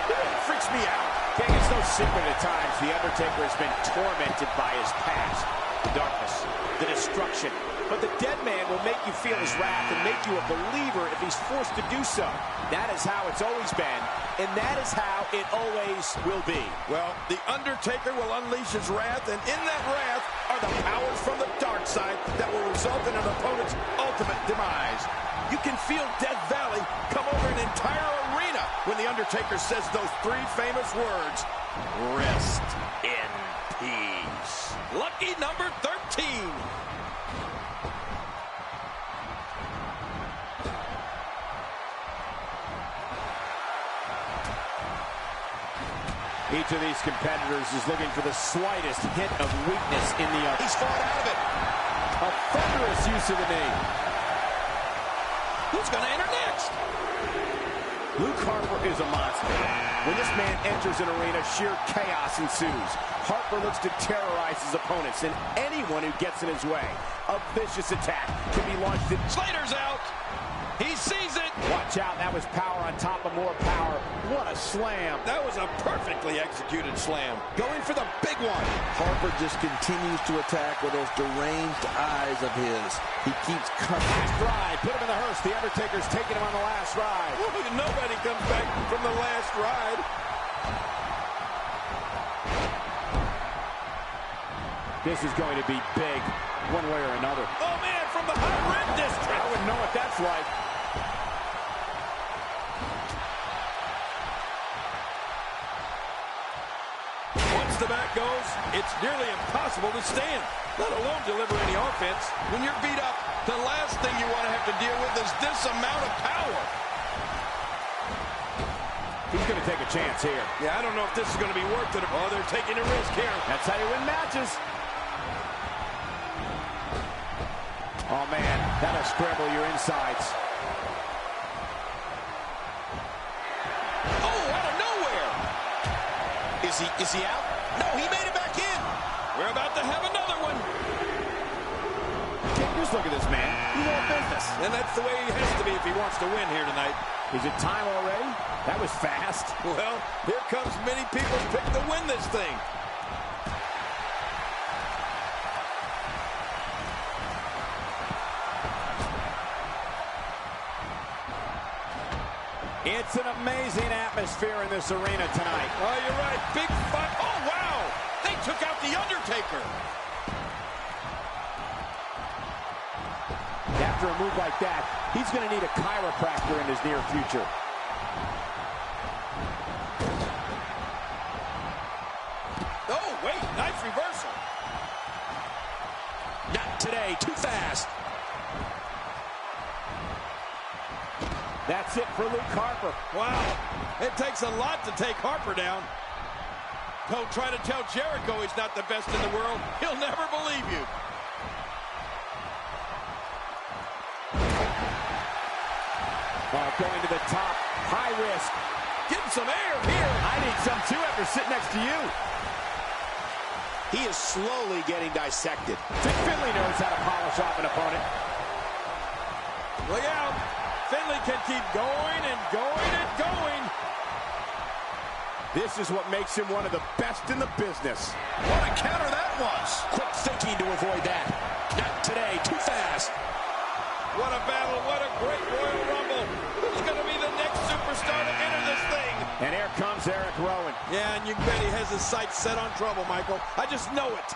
It freaks me out. King, it's no secret at times The Undertaker has been tormented by his past. The darkness, the destruction. But the dead man will make you feel his wrath and make you a believer if he's forced to do so. That is how it's always been, and that is how it always will be. Well, The Undertaker will unleash his wrath, and in that wrath are the powers from the dark side that will result in an opponent's ultimate demise. You can feel Death Valley come over an entire arena when The Undertaker says those three famous words, rest in peace. Lucky number 13. Each of these competitors is looking for the slightest hint of weakness in the other. He's fought out of it. A thunderous use of the knee. Who's going to enter next? Luke Harper is a monster. When this man enters an arena, sheer chaos ensues. Harper looks to terrorize his opponents and anyone who gets in his way. A vicious attack can be launched in... Slater's out. He sees it. Watch out, that was power on top of more power. What a slam. That was a perfectly executed slam. Going for the big one. Harper just continues to attack with those deranged eyes of his. He keeps coming. Last ride, put him in the hearse. The Undertaker's taking him on the last ride. Nobody comes back from the last ride. This is going to be big, one way or another. Oh, man, from the high red district. I wouldn't know what that's like. Once the back goes, it's nearly impossible to stand, let alone deliver any offense. When you're beat up, the last thing you want to have to deal with is this amount of power. He's going to take a chance here. Yeah, I don't know if this is going to be worth it. Oh, they're taking a risk here. That's how you win matches. Oh, man, that'll scramble your insides. Oh, out of nowhere. Is he out? No, he made it back in. We're about to have another one. Just look at this man. He's all business. And that's the way he has to be if he wants to win here tonight. Is it time already? That was fast. Well, here comes many people's pick to win this thing. It's an amazing atmosphere in this arena tonight. Oh, you're right. Big fight. Oh, wow. They took out The Undertaker. After a move like that, he's going to need a chiropractor in his near future. Oh, wait. Nice reversal. Not today. Too fast. That's it for Luke Harper. Wow. It takes a lot to take Harper down. Don't try to tell Jericho he's not the best in the world. He'll never believe you. Going to the top. High risk. Getting some air here. I need some too after sitting next to you. He is slowly getting dissected. Finley knows how to polish off an opponent. Look out. Finley can keep going and going and going. This is what makes him one of the best in the business. What a counter that was. Quick thinking to avoid that. Not today. Too fast. What a battle. What a great Royal Rumble. Who's going to be the next superstar to enter this thing? And here comes Eric Rowan. Yeah, and you bet he has his sights set on trouble, Michael. I just know it.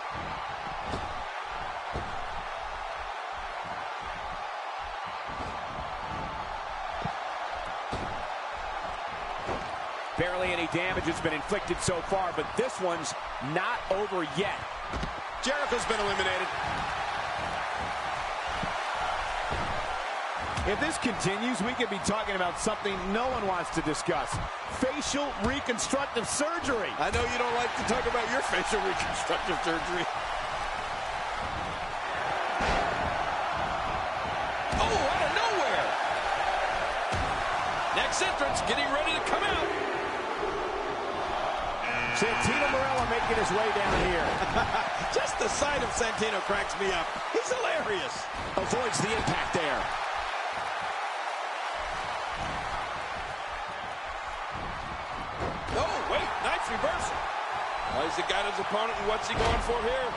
Barely any damage has been inflicted so far, but this one's not over yet. Jericho's been eliminated. If this continues, we could be talking about something no one wants to discuss. Facial reconstructive surgery. I know you don't like to talk about your facial reconstructive surgery. Oh, out of nowhere. Next entrance getting ready to come out. Santino Marella making his way down here. Just the sight of Santino cracks me up. He's hilarious. Avoids the impact there. Oh, wait, nice reversal. Well, he's got his opponent, and what's he going for here?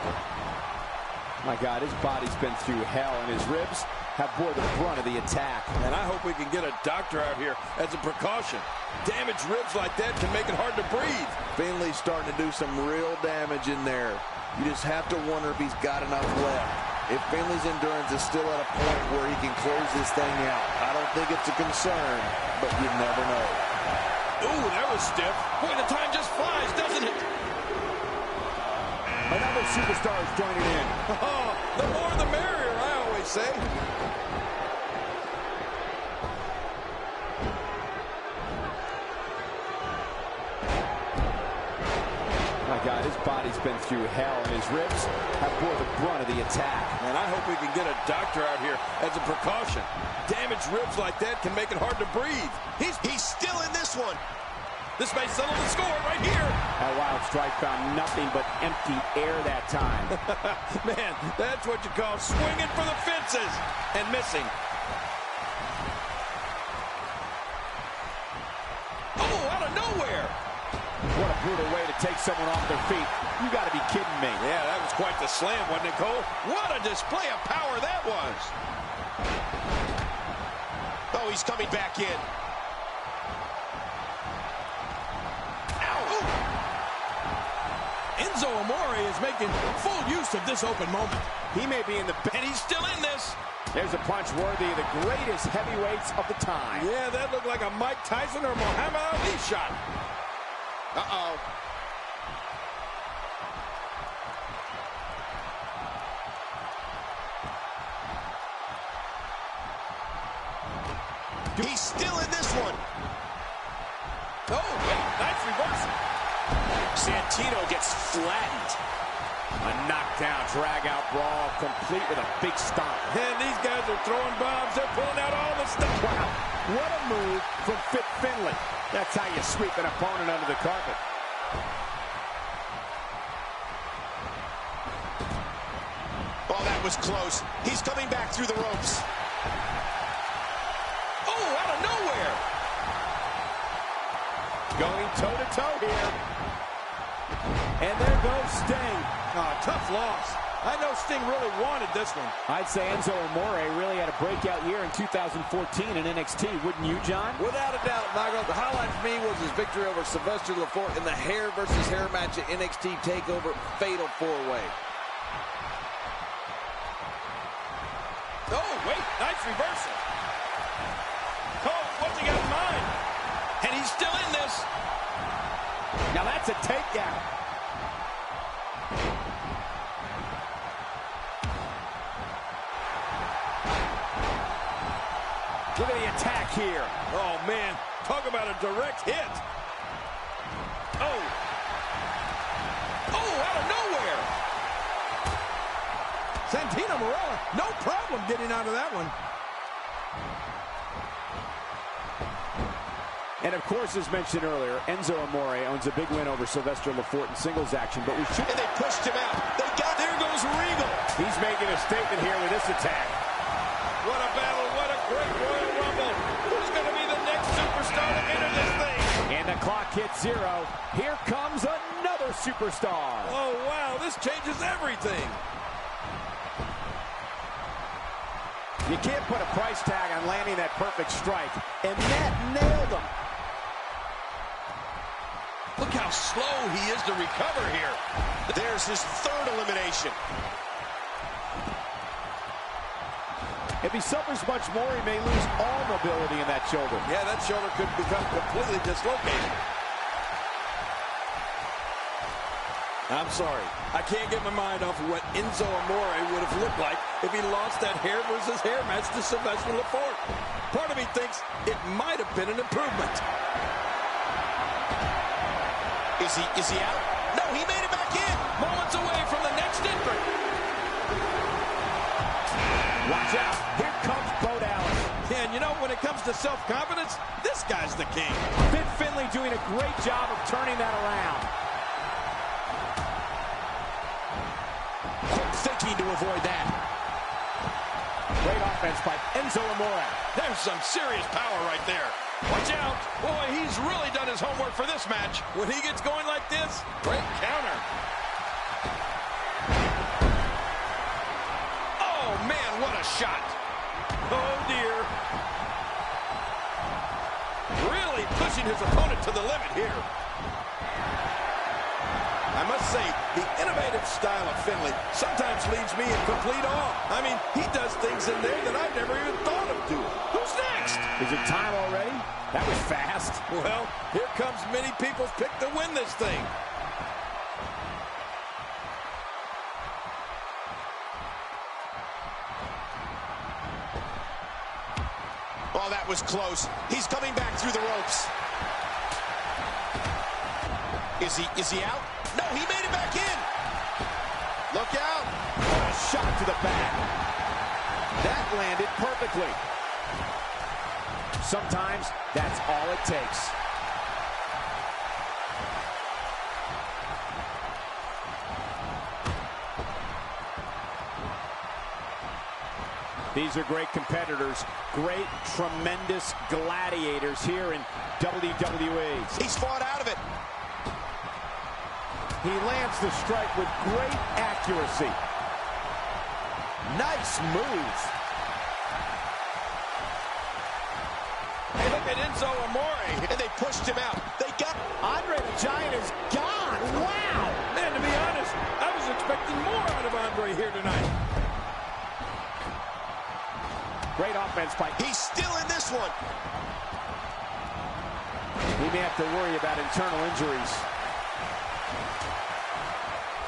My God, his body's been through hell, and his ribs have bore the brunt of the attack. And I hope we can get a doctor out here as a precaution. Damaged ribs like that can make it hard to breathe. Finley's starting to do some real damage in there. You just have to wonder if he's got enough left. If Finley's endurance is still at a point where he can close this thing out, I don't think it's a concern, but you never know. Ooh, that was stiff. Boy, the time just flies, doesn't it? Another superstar is joining in. Oh, the more the merrier, I always say. My God, his body's been through hell, and his ribs have bore the brunt of the attack. And I hope we can get a doctor out here as a precaution. Damaged ribs like that can make it hard to breathe. He's still in this one. This may settle the score right here. That wild strike found nothing but empty air that time. Man, that's what you call swinging for the fences and missing. Oh, out of nowhere. What a brutal way to take someone off their feet. You got to be kidding me. Yeah, that was quite the slam, wasn't it, Cole? What a display of power that was. Oh, he's coming back in. Enzo Amore is making full use of this open moment. He may be in the... And he's still in this. There's a punch worthy of the greatest heavyweights of the time. Yeah, that looked like a Mike Tyson or Muhammad Ali shot. Uh-oh. He's still in this one. Oh, wait, nice reversal. Santino gets flattened. A knockdown, drag-out brawl. complete with a big stomp. And these guys are throwing bombs. They're pulling out all the stuff. Wow, what a move from Fit Finlay. That's how you sweep an opponent under the carpet. Oh, that was close. He's coming back through the ropes. Oh, out of nowhere. Going toe-to-toe here. And there goes Sting. Oh, tough loss. I know Sting really wanted this one. I'd say Enzo Amore really had a breakout year in 2014 in NXT, wouldn't you, John? Without a doubt, Michael. The highlight for me was his victory over Sylvester Lefort in the hair versus hair match at NXT TakeOver Fatal 4-Way. Oh, wait, nice reversal. Oh, what's he got in mind? And he's still in this. Now that's a takedown. Look at the attack here. Oh, man, talk about a direct hit. Oh. Oh, out of nowhere. Santino Marella, no problem getting out of that one. And of course, as mentioned earlier, Enzo Amore owns a big win over Sylvester Lefort in singles action, but we should... And they pushed him out. There goes Regal. He's making a statement here with this attack. What a battle, what a great Royal Rumble. Who's going to be the next superstar to enter this thing? And the clock hits 0. Here comes another superstar. Oh, wow, this changes everything. You can't put a price tag on landing that perfect strike, and that nailed him. Look how slow he is to recover here. There's his third elimination. If he suffers much more, he may lose all mobility in that shoulder. Yeah, that shoulder could become completely dislocated. I'm sorry. I can't get my mind off of what Enzo Amore would have looked like if he lost that hair versus hair match to Sylvester Lefort. Part of me thinks it might have been an improvement. Is he out? No, he made it back in. Moments away from the next entrant. Watch out. Here comes Bo Dallas. And you know, when it comes to self-confidence, this guy's the king. Fit Finlay doing a great job of turning that around. Quick thinking to avoid that. Great offense by Enzo Amore. There's some serious power right there. Watch out. Boy, he's really done his homework for this match. When he gets going like this, great counter. Oh, man, what a shot. Oh, dear. Really pushing his opponent to the limit here. I must say, the innovative style of Finlay sometimes leaves me in complete awe. I mean, he does things in there that I've never even thought of doing. Who's next? Is it time already? That was fast. Well, here comes many people's pick to win this thing. Oh, that was close. He's coming back through the ropes. Is he out? No, he made it back in. Look out. What a shot to the back. That landed perfectly. Sometimes that's all it takes. These are great competitors, great, tremendous gladiators here in WWE. He's fought out of it. He lands the strike with great accuracy. Nice move. Hey, look at Enzo Amore. And they pushed him out. They got Andre the Giant is gone. Wow. Man, to be honest, I was expecting more out of Andre here tonight. Great offense by... He's still in this one. He may have to worry about internal injuries.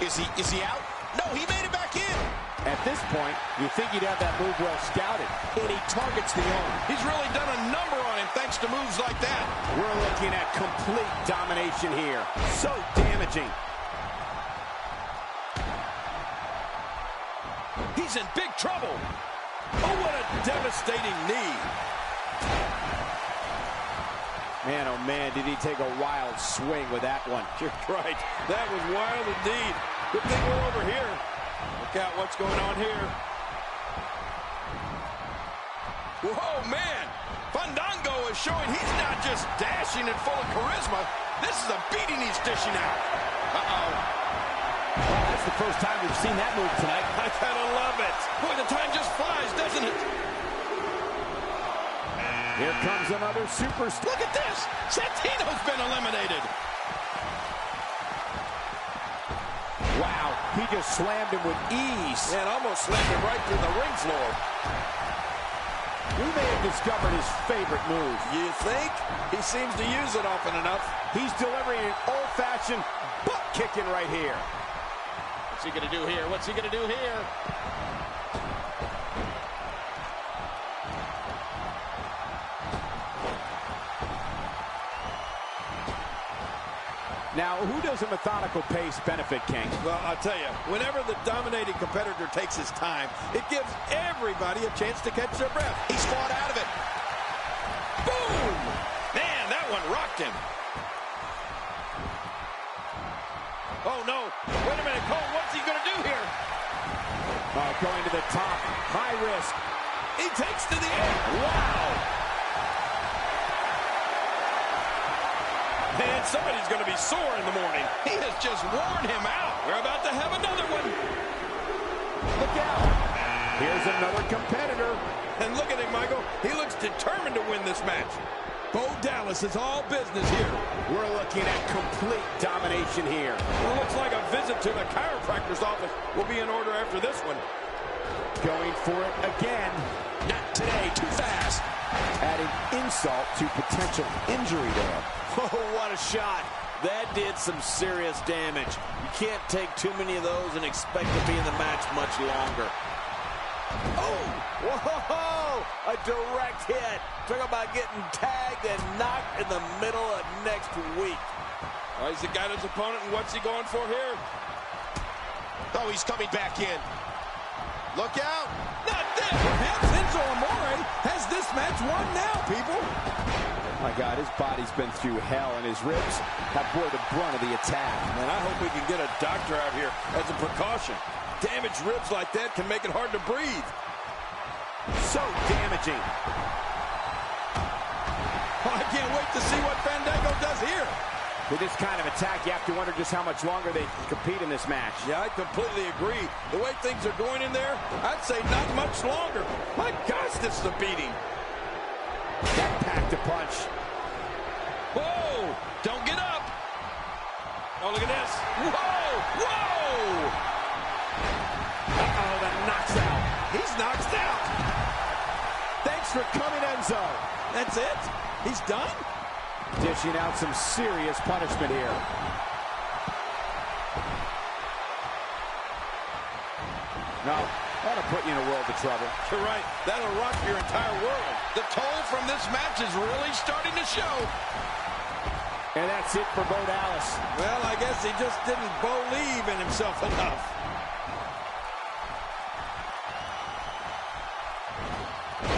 Is he out? No, he made it back in. At this point, you think he'd have that move well scouted. And he targets the arm. He's really done a number on him thanks to moves like that. We're looking at complete domination here. So damaging. He's in big trouble. Oh, what a devastating knee. Man, oh man, did he take a wild swing with that one. You're right. That was wild indeed. Good thing we're over here. Look out what's going on here. Whoa, man. Fandango is showing he's not just dashing and full of charisma. This is a beating he's dishing out. Uh-oh. Well, that's the first time we've seen that move tonight. I gotta love it. Boy, the time just flies, doesn't it? Here comes another superstar. Look at this. Santino's been eliminated. Wow, he just slammed him with ease. And almost slammed him right through the ring floor. We may have discovered his favorite move. You think? He seems to use it often enough. He's delivering an old-fashioned butt kicking right here. What's he going to do here? What's he going to do here? Now, who does a methodical pace benefit, King? Well, I'll tell you, whenever the dominating competitor takes his time, it gives everybody a chance to catch their breath. He's fought out of it. Boom! Man, that one rocked him. Oh, no. Wait a minute, Cole, what's he going to do here? Going to the top. High risk. He takes to the air. Wow! Man, somebody's going to be sore in the morning. He has just worn him out. We're about to have another one. Look out. Here's another competitor. And look at him, Michael. He looks determined to win this match. Bo Dallas is all business here. We're looking at complete domination here. Well, looks like a visit to the chiropractor's office will be in order after this one. Going for it again. Not today. Too fast. Adding insult to potential injury there. Oh, what a shot. That did some serious damage. You can't take too many of those and expect to be in the match much longer. Oh, whoa, a direct hit. Talk about getting tagged and knocked in the middle of next week. Oh, he's got his opponent, and what's he going for here? Oh, he's coming back in. Look out. Not this. Perhaps Enzo Amore has this match won now, people. My God, his body's been through hell, and his ribs have bore the brunt of the attack. Man, I hope we can get a doctor out here as a precaution. Damaged ribs like that can make it hard to breathe. So damaging. Oh, I can't wait to see what Fandango does here. With this kind of attack, you have to wonder just how much longer they can compete in this match. Yeah, I completely agree. The way things are going in there, I'd say not much longer. My gosh, this is a beating. That packed a punch. Whoa! Don't get up! Oh, look at this. Whoa! Whoa! Uh-oh, that knocks out. He's knocked out. Thanks for coming, Enzo. That's it? He's done? Dishing out some serious punishment here. No, that'll put you in a world of trouble. You're right. That'll rock your entire world. The toll from this match is really starting to show. And that's it for Bo Dallas. Well, I guess he just didn't believe in himself enough.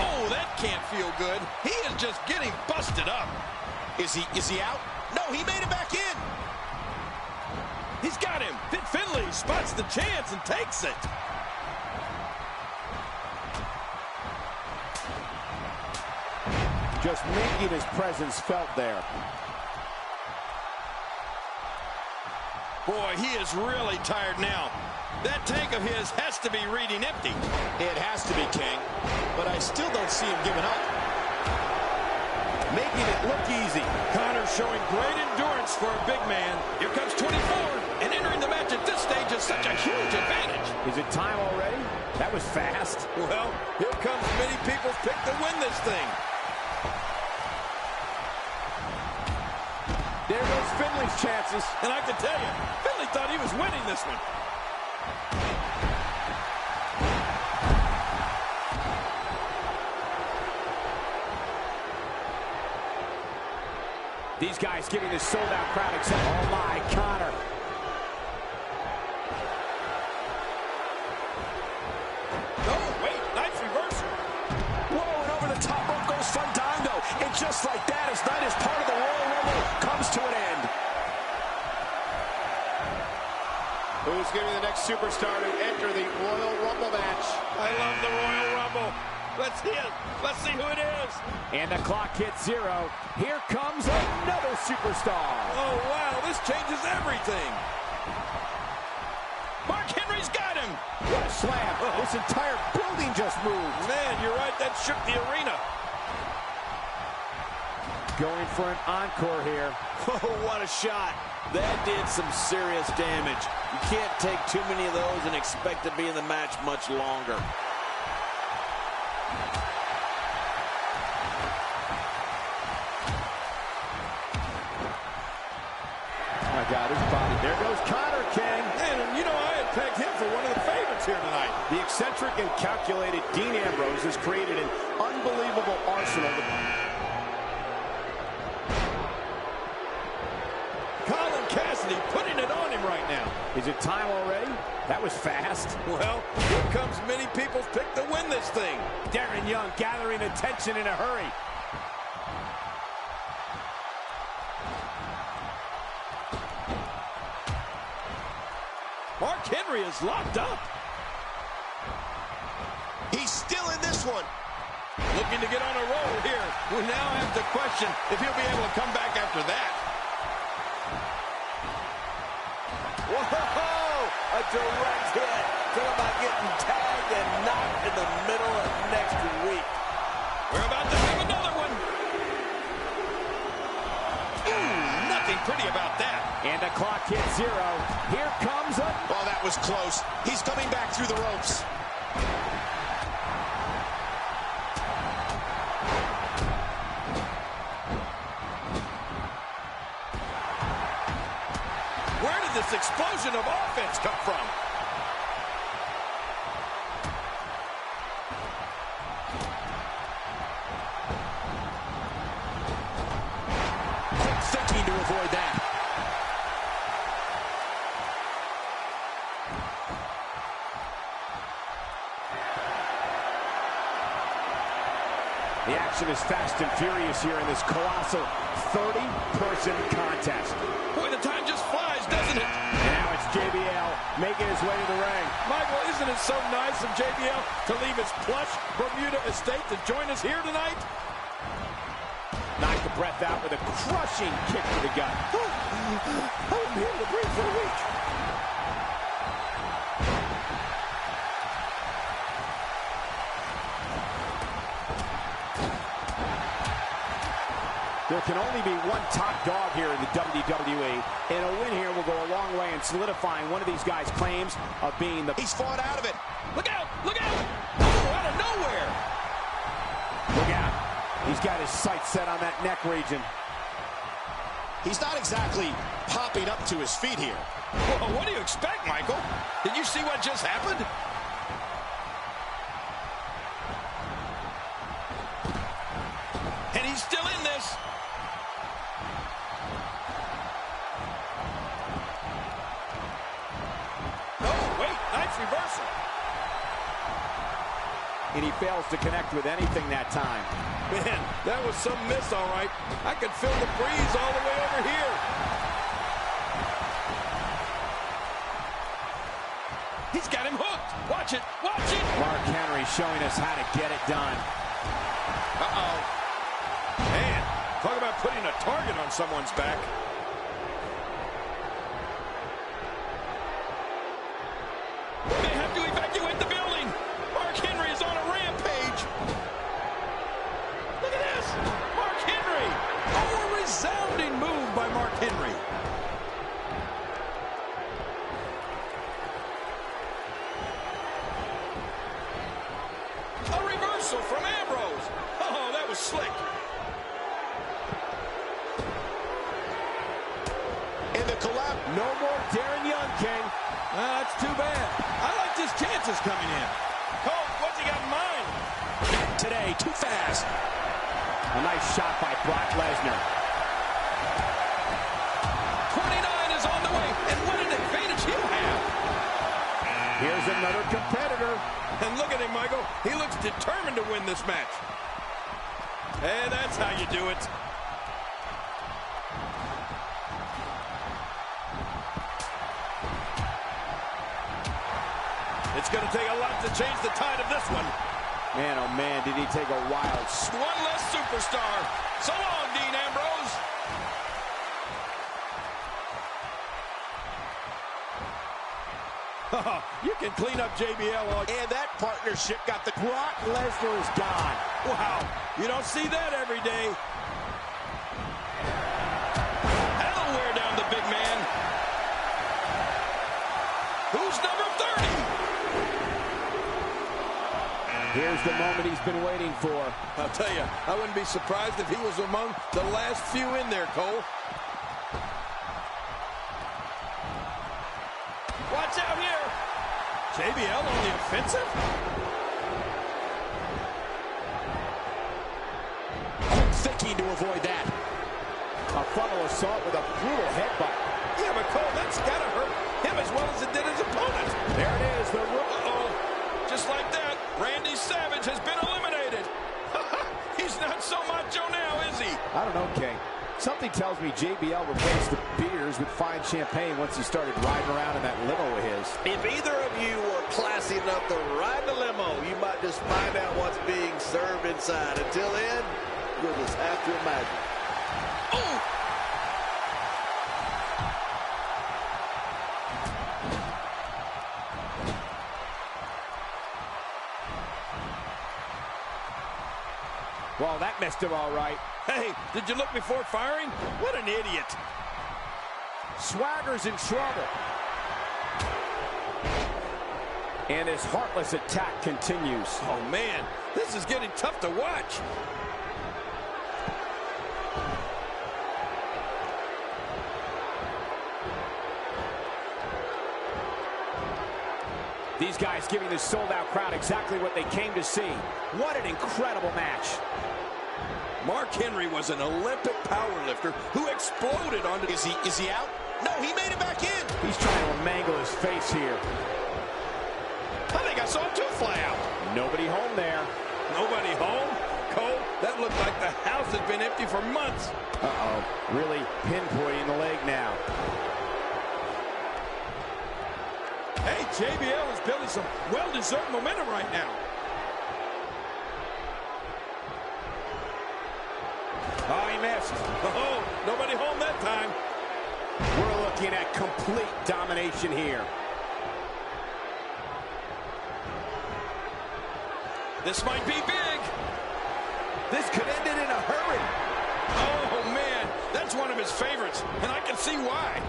Oh, that can't feel good. He is just getting busted up. Is he out? No, he made it back in. He's got him. Fit Finlay spots the chance and takes it. Just making his presence felt there. Boy, he is really tired now. That tank of his has to be reading empty. It has to be, King. But I still don't see him giving up. Making it look easy. Connor showing great endurance for a big man. Here comes 24, and entering the match at this stage is such a huge advantage. Is it time already? That was fast. Well, here comes many people's pick to win this thing. There goes Finlay's chances. And I can tell you, Finlay thought he was winning this one. These guys giving this sold-out crowd except, oh my, Connor. who's going to be the next superstar to enter the Royal Rumble match. I love the Royal Rumble. Let's see it. Let's see who it is. And the clock hits 0. Here comes another superstar. Oh, wow. This changes everything. Mark Henry's got him. What a slam. This entire building just moved. Man, you're right. That shook the arena. Going for an encore here. Oh, what a shot. That did some serious damage. You can't take too many of those and expect to be in the match much longer. Oh my God, his body. There goes Connor King. And, you know, I had pegged him for one of the favorites here tonight. The eccentric and calculated Dean Ambrose has created an unbelievable arsenal. Colin Cassidy putting it on him right now. Is it time already? That was fast. Well, here comes many people's pick to win this thing. Darren Young gathering attention in a hurry. Mark Henry is locked up. He's still in this one. Looking to get on a roll here. We now have to question if he'll be able to come back after that. Whoa! A direct hit. Talk about getting tagged and knocked in the middle of next week. We're about to have another one. Ooh, nothing pretty about that. And the clock hits 0. Here comes a... Oh, that was close. He's coming back through the ropes. Where did this explosion of offense come from? Quick thinking to avoid that. The action is fast and furious here in this colossal 30-person contest. Boy, the time just flies, doesn't it? And now it's JBL making his way to the ring. Michael, isn't it so nice of JBL to leave his plush Bermuda estate to join us here tonight? Knocked the breath out with a crushing kick to the gut. I won't be able to breathe for a week. There can only be one top dog here in the WWE, and a win here will go a long way in solidifying one of these guys' claims of being the... He's fought out of it. Look out! Look out! Oh, out of nowhere! Look out. He's got his sights set on that neck region. He's not exactly popping up to his feet here. Well, what do you expect, Michael? Did you see what just happened? And he's still in this. Oh, wait, nice reversal. And he fails to connect with anything that time. Man, that was some miss, all right. I could feel the breeze all the way over here. He's got him hooked. Watch it. Watch it. Mark Henry showing us how to get it done. Uh-oh. Man, talk about putting a target on someone's back. They have to evacuate the building. Mark Henry is on a rampage. Look at this. Mark Henry. Oh, a resounding move by Mark Henry. A reversal from Ambrose. Oh, that was slick. In the collapse. No more Darren Young, King. That's too bad. I like his chances coming in. Cole, what's he got in mind? Not today. Too fast. A nice shot by Brock Lesnar. 29 is on the way, and what an advantage he'll have. Here's another competitor. And look at him, Michael. He looks determined to win this match. And that's how you do it. It's going to take a lot to change the tide of this one. Man, oh man, did he take a wild... One less superstar. So long, Dean Ambrose. You can clean up JBL. And that partnership got the... Brock Lesnar is gone. Wow, you don't see that every day. That'll wear down the big man. Who's number 30? Here's the moment he's been waiting for. I'll tell you, I wouldn't be surprised if he was among the last few in there, Cole. Watch out here. JBL on the offensive? Quick thinking to avoid that. A frontal assault with a brutal headbutt. Yeah, but Cole, that's got to hurt him as well as it did his opponent. There it is. The Uh-oh. Just like that, Randy Savage has been eliminated. He's not so macho now, is he? I don't know, King. Something tells me JBL replaced the beers with fine champagne once he started riding around in that limo of his. If either of you were classy enough to ride the limo, you might just find out what's being served inside. Until then, you'll just have to imagine. Oh! Well, that missed him all right. Hey, did you look before firing? What an idiot. Swagger's in trouble. And his heartless attack continues. Oh, man, this is getting tough to watch. These guys giving the sold-out crowd exactly what they came to see. What an incredible match. Mark Henry was an Olympic powerlifter who exploded onto... Is he out? No, he made it back in. He's trying to mangle his face here. I think I saw a tooth fly out. Nobody home there. Nobody home? Cole, that looked like the house had been empty for months. Uh-oh. Really pinpointing the leg now. Hey, JBL is building some well-deserved momentum right now. Oh, he missed. Oh, nobody home that time. We're looking at complete domination here. This might be big. This could end it in a hurry. Oh, man, that's one of his favorites, and I can see why.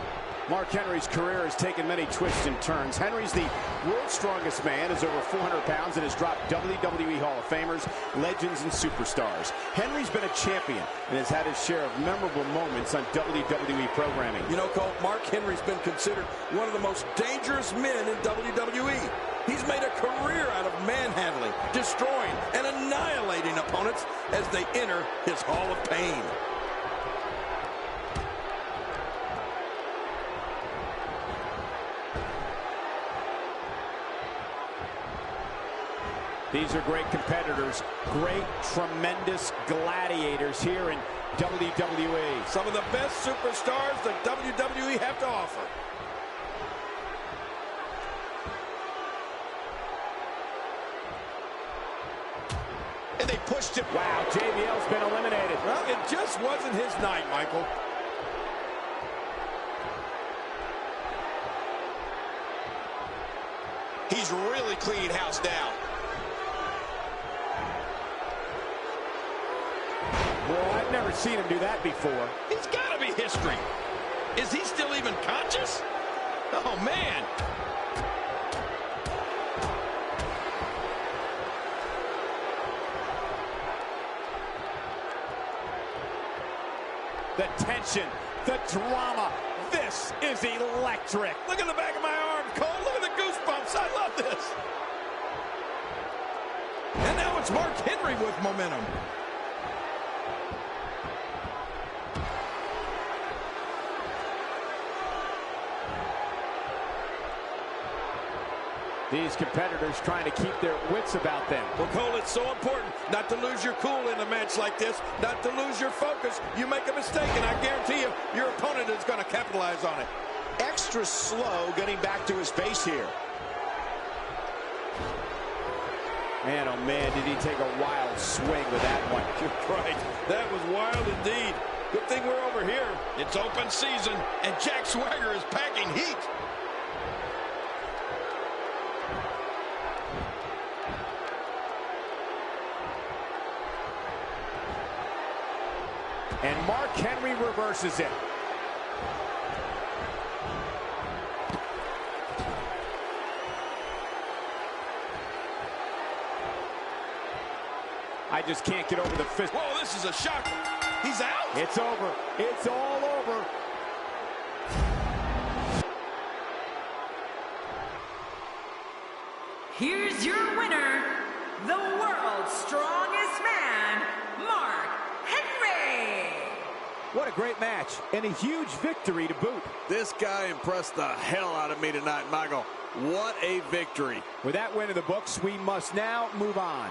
Mark Henry's career has taken many twists and turns. Henry's the world's strongest man, is over 400 pounds, and has dropped WWE Hall of Famers, legends, and superstars. Henry's been a champion and has had his share of memorable moments on WWE programming. You know, Cole, Mark Henry's been considered one of the most dangerous men in WWE. He's made a career out of manhandling, destroying, and annihilating opponents as they enter his Hall of Pain. These are great competitors, great, tremendous gladiators here in WWE. Some of the best superstars that WWE have to offer. And they pushed him. Wow, JBL's been eliminated. Well, it just wasn't his night, Michael. He's really cleaning house now. Well, I've never seen him do that before. He's got to be history. Is he still even conscious? Oh, man. The tension, the drama. This is electric. Look at the back of my arm, Cole. Look at the goosebumps. I love this. And now it's Mark Henry with momentum. These competitors trying to keep their wits about them. Well, Cole, it's so important not to lose your cool in a match like this, not to lose your focus. You make a mistake, and I guarantee you, your opponent is going to capitalize on it. Extra slow getting back to his base here. Man, oh man, did he take a wild swing with that one. You're right. That was wild indeed. Good thing we're over here. It's open season, and Jack Swagger is packing heat. And Mark Henry reverses it. I just can't get over the fist. Whoa, this is a shocker. He's out. It's over. It's all over. Here's your winner, the world's strongest man, Mark Henry. What a great match, and a huge victory to boot. This guy impressed the hell out of me tonight, Michael. What a victory. With that win in the books, we must now move on.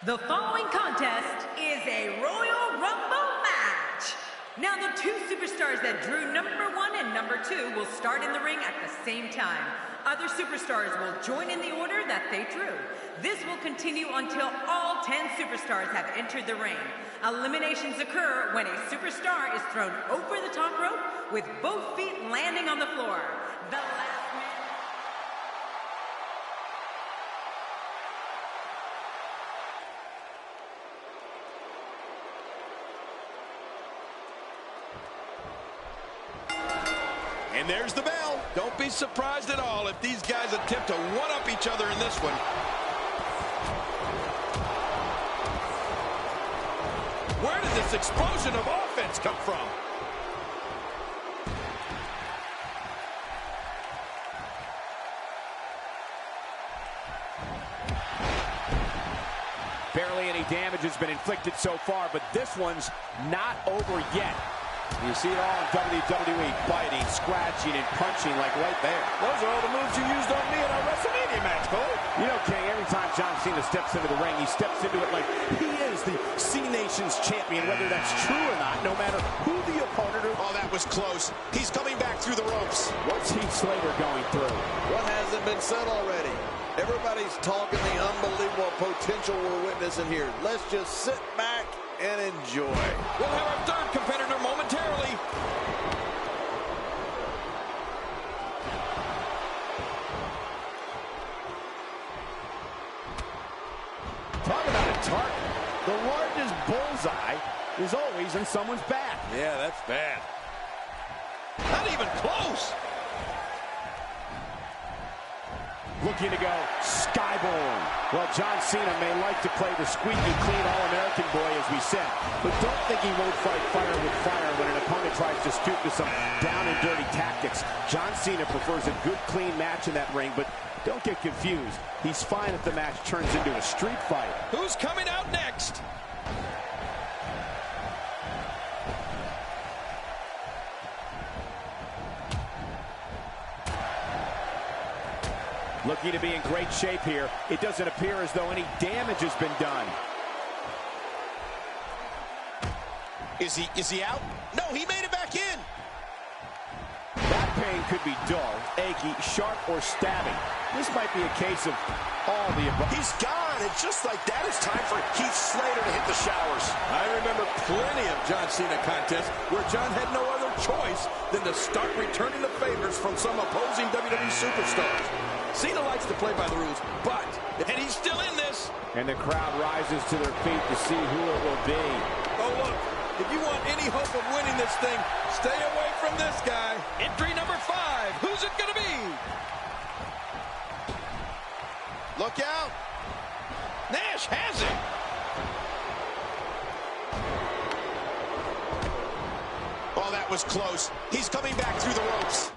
The following contest is a Royal Rumble match. Now, the two superstars that drew number 1 and number 2 will start in the ring at the same time. Other superstars will join in the order that they drew. This will continue until all 10 superstars have entered the ring. Eliminations occur when a superstar is thrown over the top rope with both feet landing on the floor. The last man... And there's the bell. Don't be surprised at all if these guys attempt to one-up each other in this one. Where did this explosion of offense come from? Barely any damage has been inflicted so far, but this one's not over yet. You see it all in WWE, biting, scratching, and punching like right there. Those are all the moves you used on me in our WrestleMania match, Cole. You know, King, every time John Cena steps into the ring, he steps into it like he is the C-Nation's champion, whether that's true or not, no matter who the opponent is. Oh, that was close. He's coming back through the ropes. What's Heath Slater going through? What hasn't been said already? Everybody's talking the unbelievable potential we're witnessing here. Let's just sit back and enjoy. We'll have our third competitor momentarily. Talk about a target. The largest bullseye is always in someone's back. Yeah, that's bad. Not even close. looking to go skyborne. Well, John Cena may like to play the squeaky clean All-American boy, as we said, but don't think he won't fight fire with fire when an opponent tries to stoop to some down and dirty tactics. John Cena prefers a good, clean match in that ring, but don't get confused. He's fine if the match turns into a street fight. Who's coming out next? Looking to be in great shape here. It doesn't appear as though any damage has been done. Is he out? No, he made it back in. That pain could be dull, achy, sharp, or stabbing. This might be a case of all the above. He's gone, and just like that, it's time for Heath Slater to hit the showers. I remember plenty of John Cena contests where John had no other choice than to start returning the favors from some opposing WWE superstars. Cena likes to play by the rules, and he's still in this. And the crowd rises to their feet to see who it will be. Oh, look, if you want any hope of winning this thing, stay away from this guy. Entry number 5. Who's it going to be? Look out. Nash has it. Oh, that was close. He's coming back through the ropes.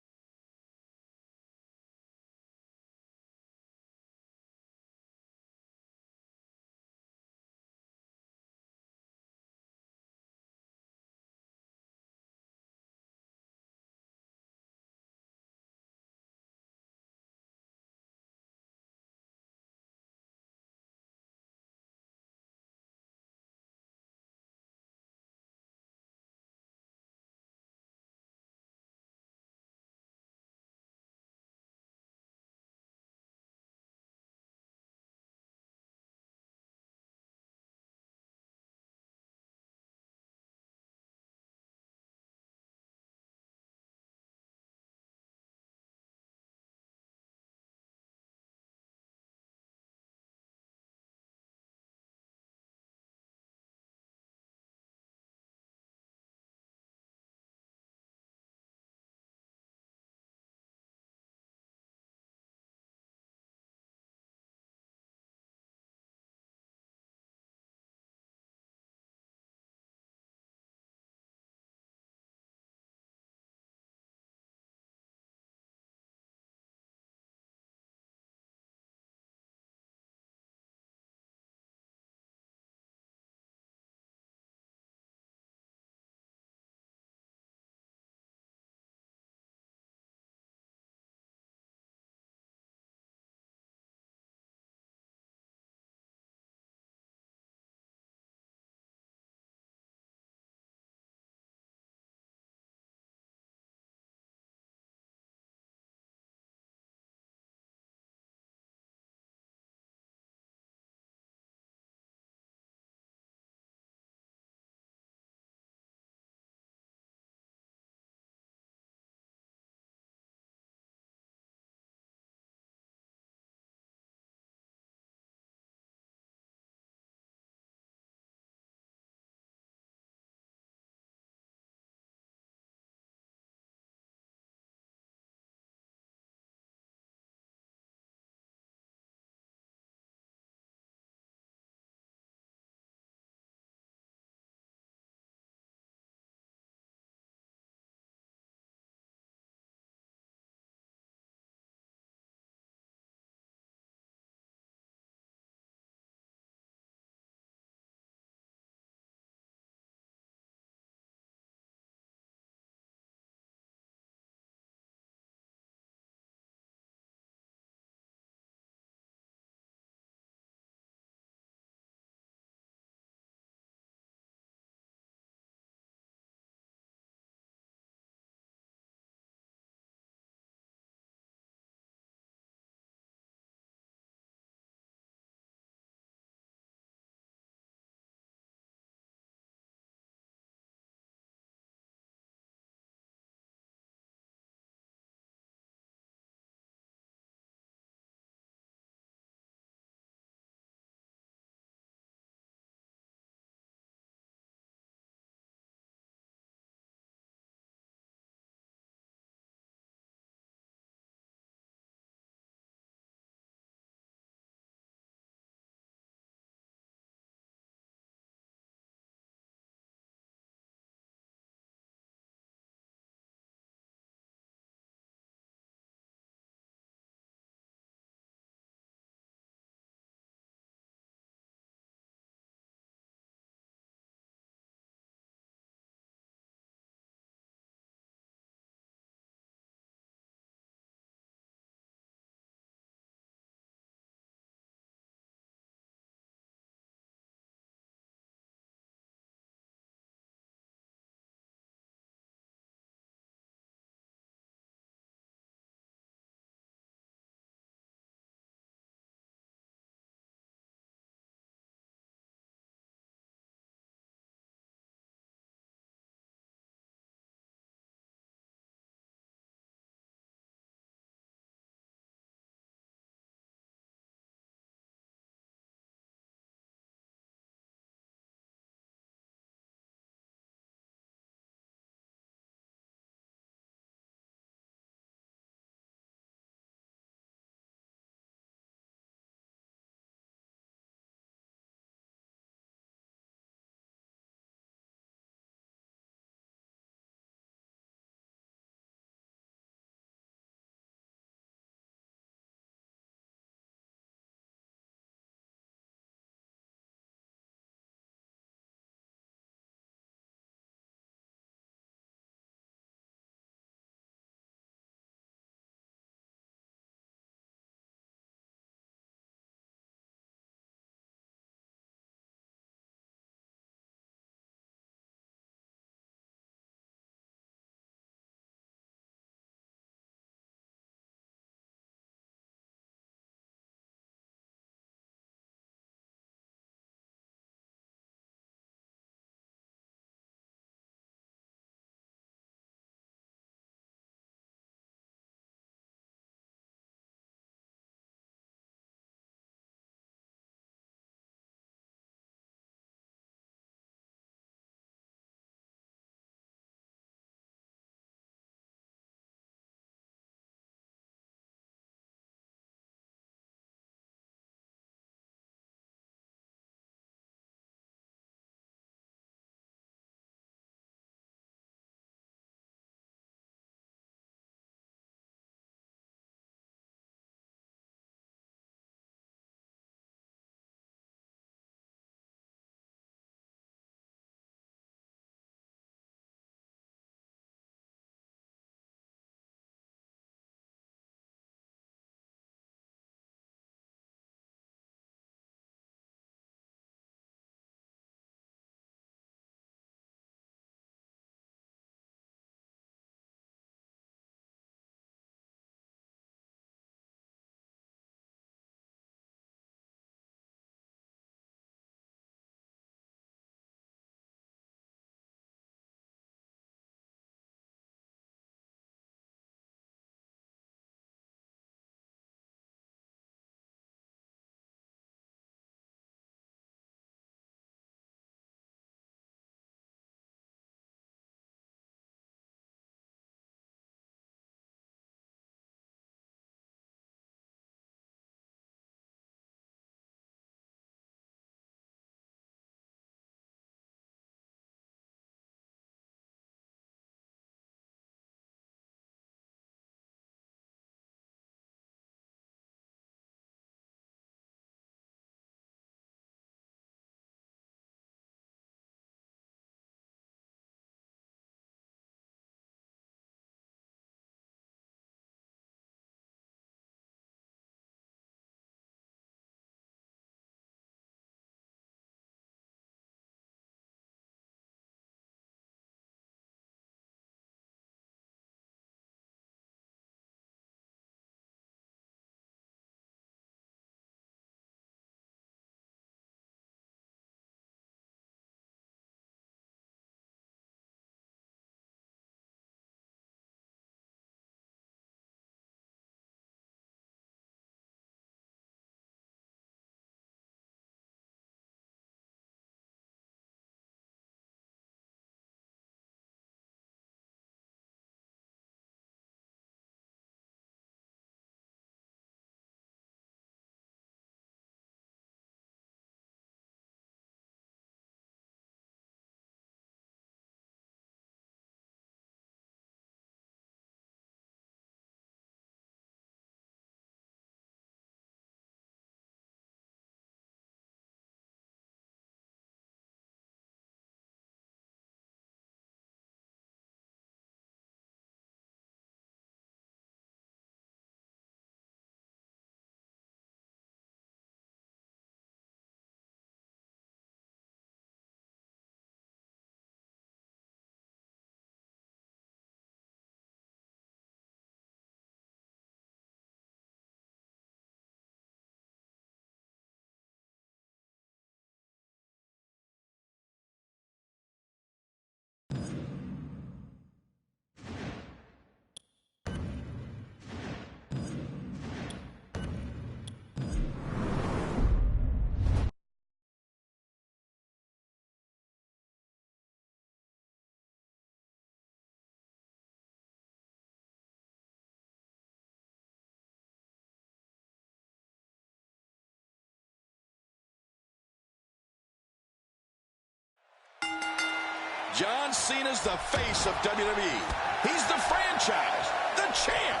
John Cena's the face of WWE. He's the franchise, the champ.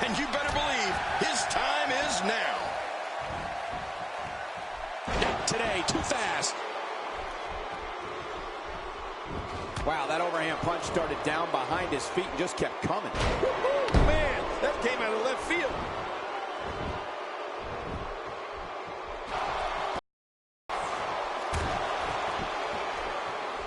And you better believe his time is now. Not today, too fast. Wow, that overhand punch started down behind his feet and just kept coming. Man, that came out of left field.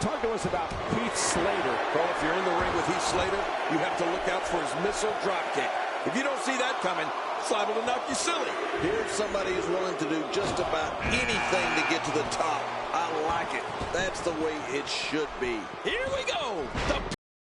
Talk to us about Heath Slater. Well, if you're in the ring with Heath Slater, you have to look out for his missile drop kick. If you don't see that coming, it's liable to knock you silly. Here's somebody who's willing to do just about anything to get to the top. I like it. That's the way it should be. Here we go. The